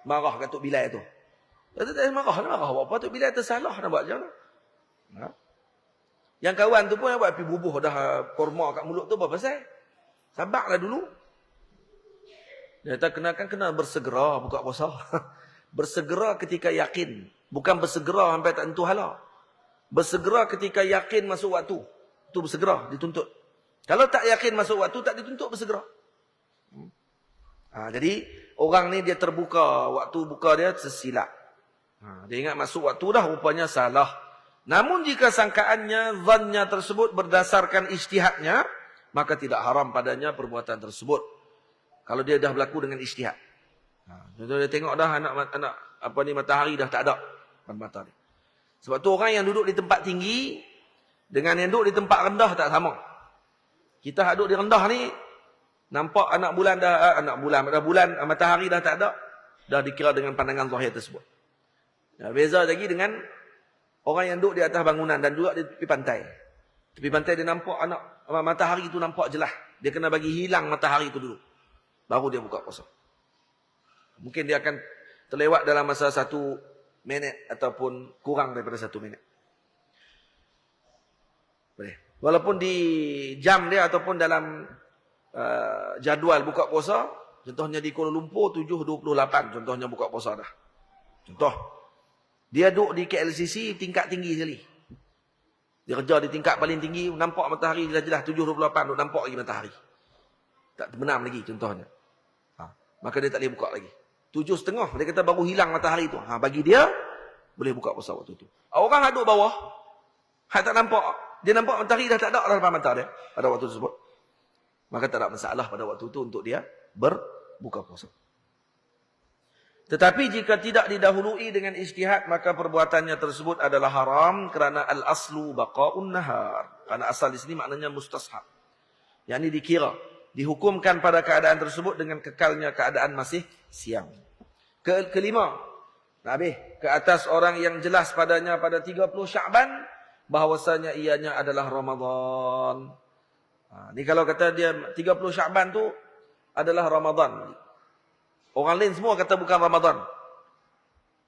Marah kat Tok Bilal tu. Dia marah apa? Tok Bilal tersalah nak buat macam mana? Yang kawan tu pun nak buat pergi bubuh dah korma kat mulut tu apa pasal? Sabarlah dulu. Dia kata kena bersegera buka puasa. Bersegera ketika yakin. Bukan bersegera sampai tak tentu hala. Bersegera ketika yakin masuk waktu. Itu bersegera, dituntut. Kalau tak yakin masuk waktu, tak dituntut bersegera. Jadi, orang ni dia terbuka. Waktu buka dia tersilap. Dia ingat masuk waktu dah, rupanya salah. Namun jika sangkaannya, zannya tersebut berdasarkan ijtihadnya, maka tidak haram padanya perbuatan tersebut. Kalau dia dah berlaku dengan ijtihad. Contoh dia tengok dah anak matahari dah tak ada pada matahari. Sebab tu orang yang duduk di tempat tinggi dengan yang duduk di tempat rendah tak sama. Kita duduk di rendah ni nampak bulan matahari dah tak ada, dah dikira dengan pandangan zahir tersebut. Beza lagi dengan orang yang duduk di atas bangunan dan juga di tepi pantai. Tepi pantai dia nampak matahari itu nampak jelas. Dia kena bagi hilang matahari itu dulu. Baru dia buka puasa. Mungkin dia akan terlewat dalam masa 1 minit ataupun kurang daripada 1 minit. Boleh. Walaupun di jam dia ataupun dalam jadual buka puasa, contohnya di Kuala Lumpur 7.28 contohnya buka puasa dah. Contoh. Dia duduk di KLCC tingkat tinggi sekali. Dia kerja di tingkat paling tinggi, nampak matahari jelas-jelas 7.28 nampak lagi matahari. Tak terbenam lagi contohnya. Maka dia tak boleh buka lagi. 7.30 dia kata baru hilang matahari tu. Bagi dia boleh buka puasa waktu tu. Orang duduk bawah, tak nampak. Dia nampak matahari dah tak ada depan mata dia pada waktu tersebut. Maka tak ada masalah pada waktu itu untuk dia berbuka puasa. Tetapi jika tidak didahului dengan ijtihad, maka perbuatannya tersebut adalah haram kerana al-aslu baqa'un nahar. Karena asal di sini maknanya mustashab. Yang ini dikira, dihukumkan pada keadaan tersebut dengan kekalnya keadaan masih siang. Kelima, ke atas orang yang jelas padanya pada 30 Sya'ban bahawasanya ianya adalah Ramadan. Ni kalau kata dia 30 Sya'ban tu adalah Ramadan. Orang lain semua kata bukan Ramadan.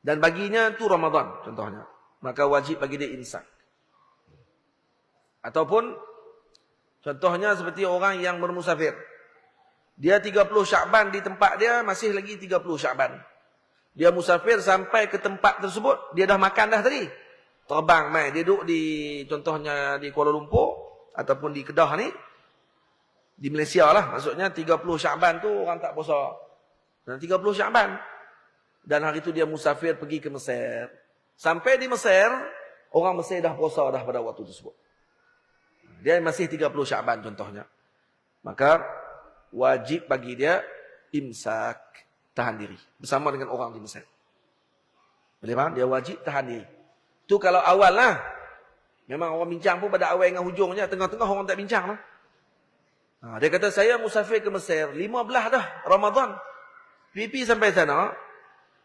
Dan baginya tu Ramadan contohnya. Maka wajib bagi dia imsak. Ataupun contohnya seperti orang yang bermusafir. Dia 30 Sya'ban di tempat dia masih lagi 30 Sya'ban. Dia musafir sampai ke tempat tersebut, dia dah makan dah tadi. Terbang mai, dia duduk di contohnya di Kuala Lumpur ataupun di Kedah ni. Di Malaysia lah, maksudnya 30 Sya'ban tu orang tak puasa. Dan 30 Sya'ban. Dan hari itu dia musafir pergi ke Mesir. Sampai di Mesir, orang Mesir dah puasa dah pada waktu tersebut. Dia masih 30 Sya'ban contohnya. Maka wajib bagi dia imsak, tahan diri. Bersama dengan orang di Mesir. Boleh faham? Dia wajib tahan diri. Itu kalau awal lah. Memang orang bincang pun pada awal dengan hujungnya. Tengah-tengah orang tak bincang lah. Dia kata saya musafir ke Mesir. 15 dah Ramadan. Pipi sampai sana.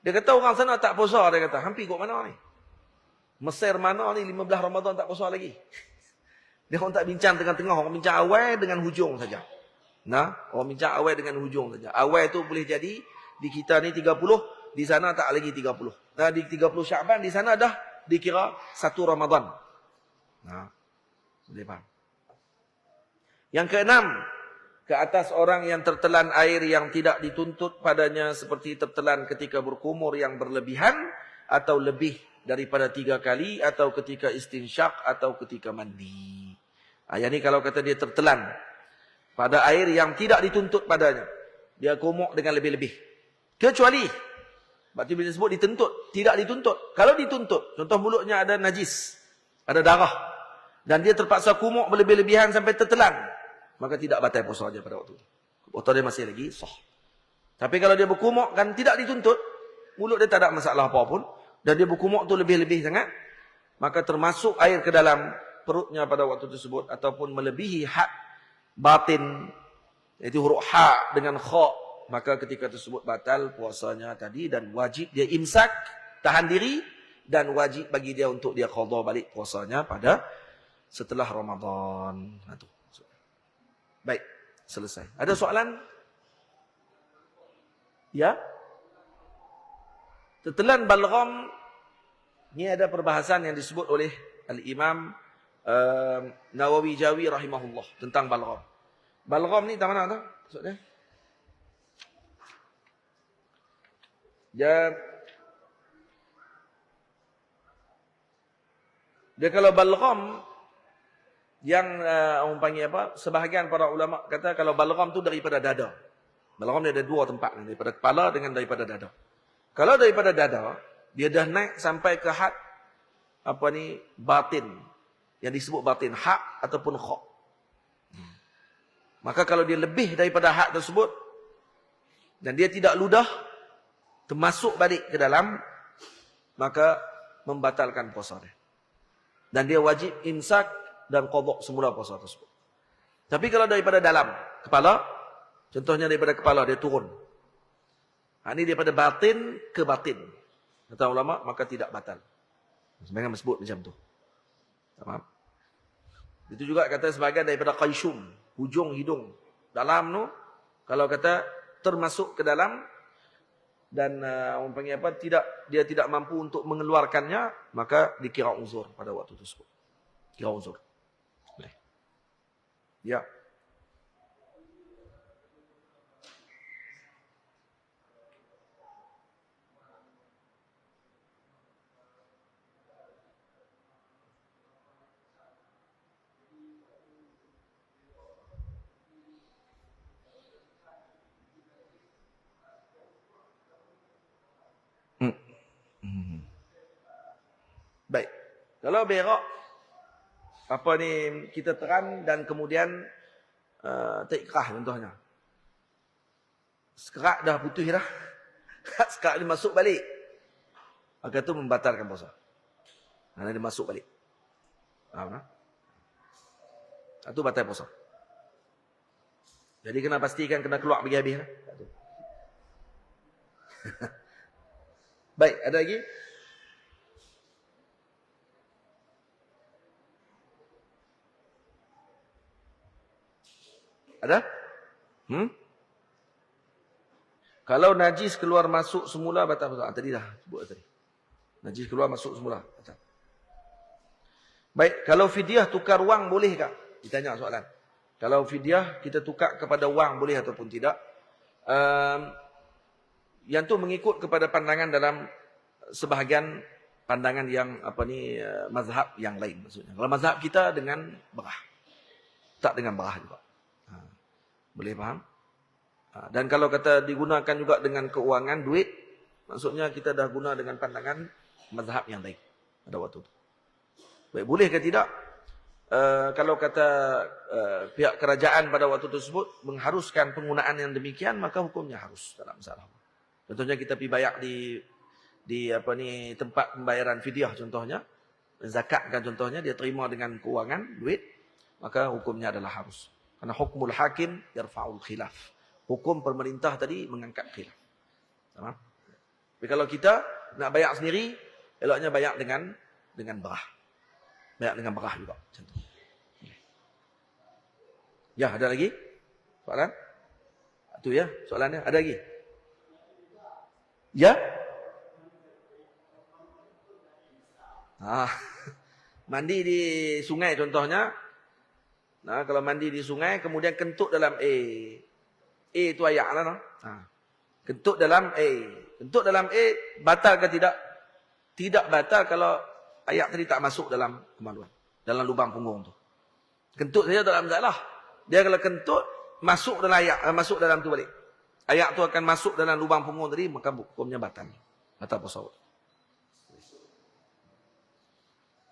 Dia kata orang sana tak puasa. Dia kata hampir kot mana ni? Mesir mana ni 15 Ramadan tak puasa lagi? Dia orang tak bincang tengah-tengah. Orang bincang awal dengan hujung saja. Orang bincang awal dengan hujung saja. Awal tu boleh jadi di kita ni 30. Di sana tak lagi 30. Di 30 Sya'ban di sana dah dikira 1 Ramadan. Boleh faham? Yang keenam, ke atas orang yang tertelan air yang tidak dituntut padanya seperti tertelan ketika berkumur yang berlebihan atau lebih daripada 3 kali atau ketika istinsyak atau ketika mandi. Yang ni kalau kata dia tertelan pada air yang tidak dituntut padanya. Dia kumur dengan lebih-lebih. Kecuali, berarti bila disebut dituntut, tidak dituntut. Kalau dituntut, contoh mulutnya ada najis, ada darah. Dan dia terpaksa kumur berlebih-lebihan sampai tertelan. Maka tidak batal puasa dia pada waktu itu. Puasa dia masih lagi sah. Tapi kalau dia berkumur kan tidak dituntut, mulut dia tak ada masalah apapun, dan dia berkumur tu lebih-lebih sangat, maka termasuk air ke dalam perutnya pada waktu tersebut, ataupun melebihi had batin, iaitu huruf ha dengan kha, maka ketika tersebut batal puasanya tadi, dan wajib dia imsak, tahan diri, dan wajib bagi dia untuk dia qadha balik puasanya pada setelah Ramadan. Itu. Baik, selesai. Ada soalan? Ya? Tertelan balgham, ini ada perbahasan yang disebut oleh Al-Imam Nawawi Jawi rahimahullah tentang balgham. Balgham ni tak mana tu? Maksudnya? Dia kalau balgham yang orang panggil apa? Sebahagian para ulama kata kalau balgham tu daripada dada. Balgham dia ada 2 tempat, daripada kepala dengan daripada dada. Kalau daripada dada, dia dah naik sampai ke had batin. Yang disebut batin, ha ataupun kha. Maka kalau dia lebih daripada had tersebut dan dia tidak ludah termasuk balik ke dalam, maka membatalkan puasa dia. Dan dia wajib imsak dan qadha semula puasa tersebut. Tapi kalau daripada dalam kepala, contohnya daripada kepala dia turun. Ini daripada batin ke batin. Kata ulama, maka tidak batal. Sebenarnya sebut macam tu. Faham? Itu juga kata sebagian daripada qaishum, hujung hidung. Dalam tu, kalau kata termasuk ke dalam dan orang panggil apa, dia tidak mampu untuk mengeluarkannya, maka dikira uzur pada waktu tersebut. Kira uzur. Ya. Baik. Kalau berak, apa ni, kita teran dan kemudian terikrah contohnya. Sekerak dah putih dah. Sekerak dia masuk balik. Maka itu membatalkan puasa. Kerana dia masuk balik. Faham tak? Itu batal puasa. Jadi kena pastikan kena keluar pergi habis. Baik, ada lagi? Ada? Kalau najis keluar masuk semula batal puasa. Tadi dah sebut tadi. Najis keluar masuk semula batal. Baik, kalau fidyah tukar wang boleh tak? Ditanya soalan. Kalau fidyah kita tukar kepada wang boleh ataupun tidak? Yang tu mengikut kepada pandangan dalam sebahagian pandangan yang mazhab yang lain maksudnya. Kalau mazhab kita dengan berah. Tak dengan berah juga. Boleh faham? Dan kalau kata digunakan juga dengan keuangan, duit, maksudnya kita dah guna dengan pandangan mazhab yang lain pada waktu itu. Baik, boleh ke tidak? Kalau kata pihak kerajaan pada waktu tersebut mengharuskan penggunaan yang demikian, maka hukumnya harus dalam masalah. Contohnya kita pergi bayar di tempat pembayaran fidyah contohnya, zakat kan contohnya, dia terima dengan keuangan, duit, maka hukumnya adalah harus. Karena hukmul hakim yarfa'ul khilaf. Hukum pemerintah tadi mengangkat khilaf. Sama? Tapi kalau kita nak bayar sendiri, eloknya bayar dengan berah. Bayar dengan berah juga. Macam tu. Ya, ada lagi? Soalan? Itu ya, soalannya. Ada lagi? Ya? Mandi di sungai contohnya. Nah, kalau mandi di sungai, kemudian kentut dalam air. Air itu ayak lah. No? Kentut dalam air. Kentut dalam air, batal ke tidak? Tidak batal kalau ayak tadi tak masuk dalam kemaluan. Dalam lubang punggung tu. Kentut saja tak ada masalah. Dia kalau kentut, masuk dalam ayak, masuk dalam tu balik. Ayak tu akan masuk dalam lubang punggung tadi, maka hukumnya batal. Batal puasa.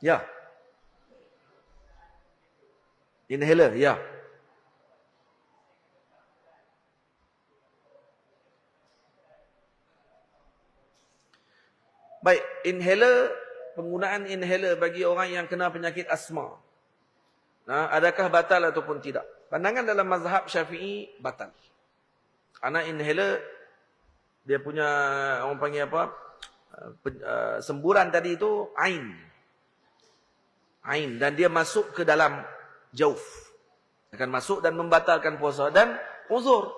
Ya. Inhaler, ya. Baik, inhaler, penggunaan inhaler bagi orang yang kena penyakit asma. Nah, adakah batal ataupun tidak? Pandangan dalam mazhab Syafi'i batal. Karena inhaler dia punya orang panggil apa? Semburan tadi itu ain. Ain dan dia masuk ke dalam jauf. Akan masuk dan membatalkan puasa dan uzur.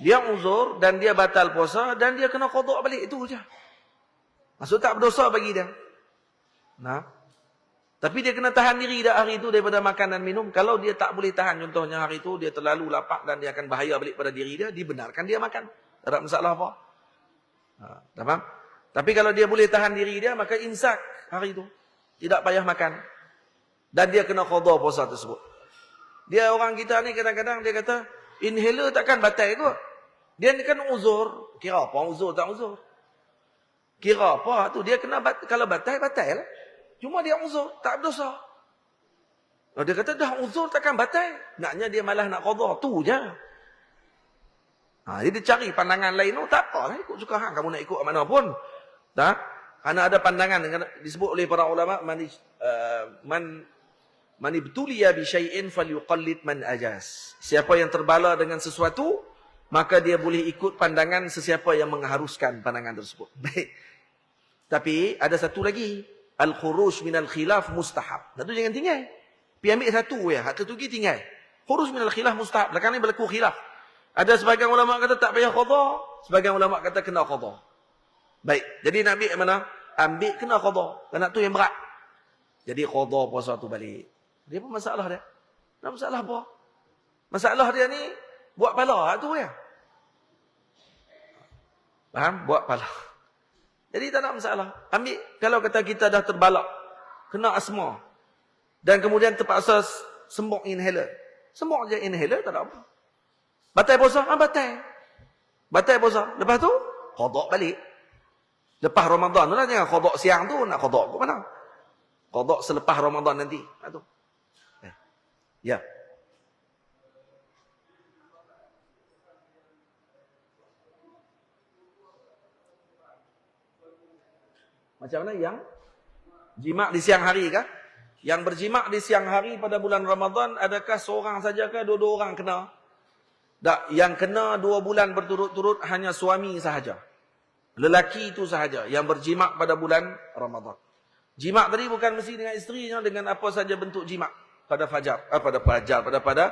Dia uzur dan dia batal puasa dan dia kena qada balik, itu saja. Maksud tak berdosa bagi dia. Nah. Tapi dia kena tahan diri dah hari itu daripada makan dan minum. Kalau dia tak boleh tahan, contohnya hari itu dia terlalu lapar dan dia akan bahaya balik pada diri dia, dibenarkan dia makan. Tak ada masalah apa. Tak faham? Tapi kalau dia boleh tahan diri dia, maka imsak hari itu. Tidak payah makan. Dan dia kena qada puasa tersebut. Dia orang kita ni kadang-kadang dia kata, inhaler takkan batal kot. Dia ni kan uzur. Kira apa uzur tak uzur? Kira apa tu? Dia kena kalau batal lah. Cuma dia uzur, tak berdosa. Dia kata dah uzur takkan batal. Naknya dia malah nak qada, tu je. Jadi dia cari pandangan lain, tak apa, ikut suka hang, kamu nak ikut mana pun. Tak? Karena ada pandangan disebut oleh para ulama, man ibtuliya bi syai'in falyuqallid man ajas. Siapa yang terbala dengan sesuatu, maka dia boleh ikut pandangan sesiapa yang mengharuskan pandangan tersebut. Baik. Tapi ada satu lagi. Al-khuruj minal khilaf mustahab. Satu jangan tinggal. Pergi ambil satu ya. Hak satu lagi tinggal. Khuruj minal khilaf mustahab. Belakang ni berlaku khilaf. Ada sebagian ulama kata tak payah qada. Sebagian ulama kata kena qada. Baik. Jadi nak ambil mana? Ambil kena qada. Kerana tu yang berat. Jadi qada puasa tu balik. Dia apa masalah dia? Tak masalah apa? Masalah dia ni buat pala tu ya. Faham? Buat pala. Jadi tak ada masalah. Ambil, kalau kata kita dah terbalak, kena asma, dan kemudian terpaksa sembok inhaler. Sembok je inhaler, tak ada apa. Batal puasa? Batal. Batal puasa. Lepas tu, qada balik. Lepas Ramadan tu lah, jangan qada siang tu, nak qada ke mana? Qada selepas Ramadan nanti. Tu. Ya. Macam mana yang jima' di siang hari kah? Yang berjima' di siang hari pada bulan Ramadan, adakah seorang saja kah, dua-dua orang kena? Tak, yang kena 2 bulan berturut-turut hanya suami sahaja. Lelaki itu sahaja yang berjima' pada bulan Ramadan. Jima' tadi bukan mesti dengan isterinya, dengan apa saja bentuk jima' pada fajar, pada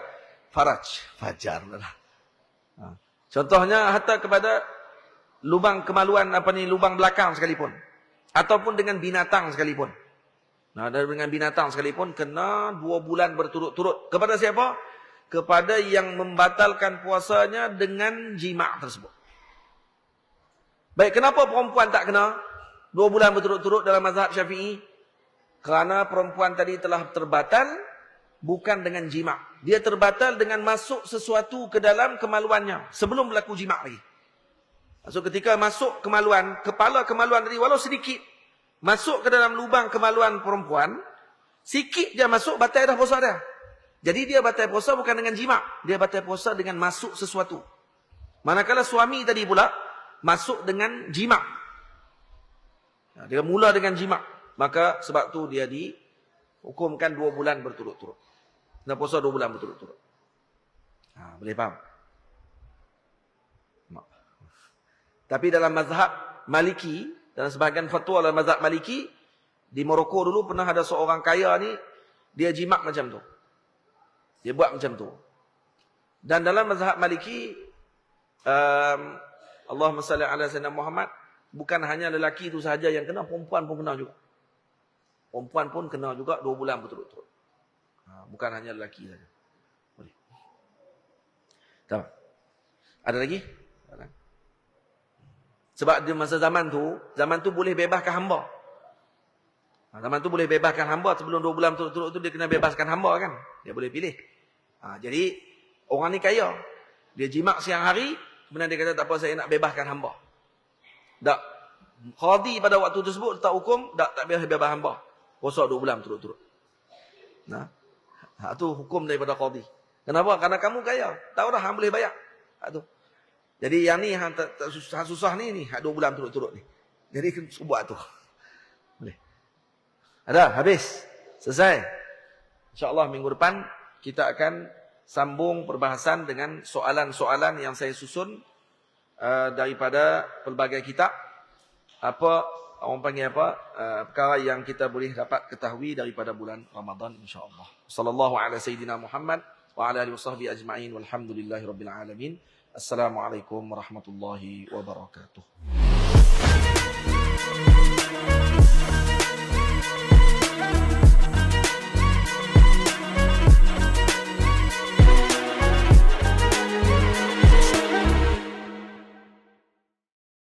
faraj. Fajar lah. Contohnya hatta kepada lubang kemaluan lubang belakang sekalipun. Ataupun dengan binatang sekalipun. Nah, dengan binatang sekalipun kena 2 bulan berturut-turut. Kepada siapa? Kepada yang membatalkan puasanya dengan jima' tersebut. Baik, kenapa perempuan tak kena 2 bulan berturut-turut dalam mazhab Syafi'i? Kerana perempuan tadi telah terbatal bukan dengan jima'. Dia terbatal dengan masuk sesuatu ke dalam kemaluannya sebelum berlaku jima' lagi. So ketika masuk kemaluan, kepala kemaluan tadi walau sedikit masuk ke dalam lubang kemaluan perempuan, sikit dia masuk, batal dah puasa dia. Jadi dia batal puasa bukan dengan jima', dia batal puasa dengan masuk sesuatu. Manakala suami tadi pula masuk dengan jima'. Dia mula dengan jima', maka sebab tu dia dihukumkan 2 bulan berturut-turut. Kena puasa 2 bulan berturut-turut. Boleh faham? Tapi dalam mazhab Maliki, dalam sebahagian fatwa dalam mazhab Maliki, di Morocco dulu pernah ada seorang kaya ni, dia jima' macam tu. Dia buat macam tu. Dan dalam mazhab Maliki, Allahumma salli ala sayyidina Muhammad, bukan hanya lelaki itu sahaja yang kena, perempuan pun kena juga. Perempuan pun kena juga 2 bulan berturut-turut. Bukan hanya lelaki saja. Boleh. Tahu? Ada lagi? Sebab di masa zaman tu boleh bebaskan hamba. Zaman tu boleh bebaskan hamba, sebelum 2 bulan berturut-turut tu dia kena bebaskan hamba kan. Dia boleh pilih. Jadi orang ni kaya. Dia jima' siang hari, kemudian dia kata tak apa, saya nak bebaskan hamba. Tak. Qadi pada waktu tersebut tak hukum, tak boleh bebas hamba. Puasa 2 bulan berturut-turut. Tu hukum daripada qadi. Kenapa? Karena kamu kaya. Tahu dah hang boleh bayar. Tu. Jadi yang ni hang susah ni 2 bulan turut-turut ni. Jadi buat tu. Boleh. Ada, habis. Selesai. InsyaAllah minggu depan kita akan sambung perbahasan dengan soalan-soalan yang saya susun daripada pelbagai kitab. Apa orang panggil perkara yang kita boleh dapat ketahui daripada bulan Ramadan insya-Allah. Sallallahu ala sayyidina Muhammad wa ala alihi washabbihi ajma'in walhamdulillahirabbil alamin. Assalamualaikum warahmatullahi wabarakatuh.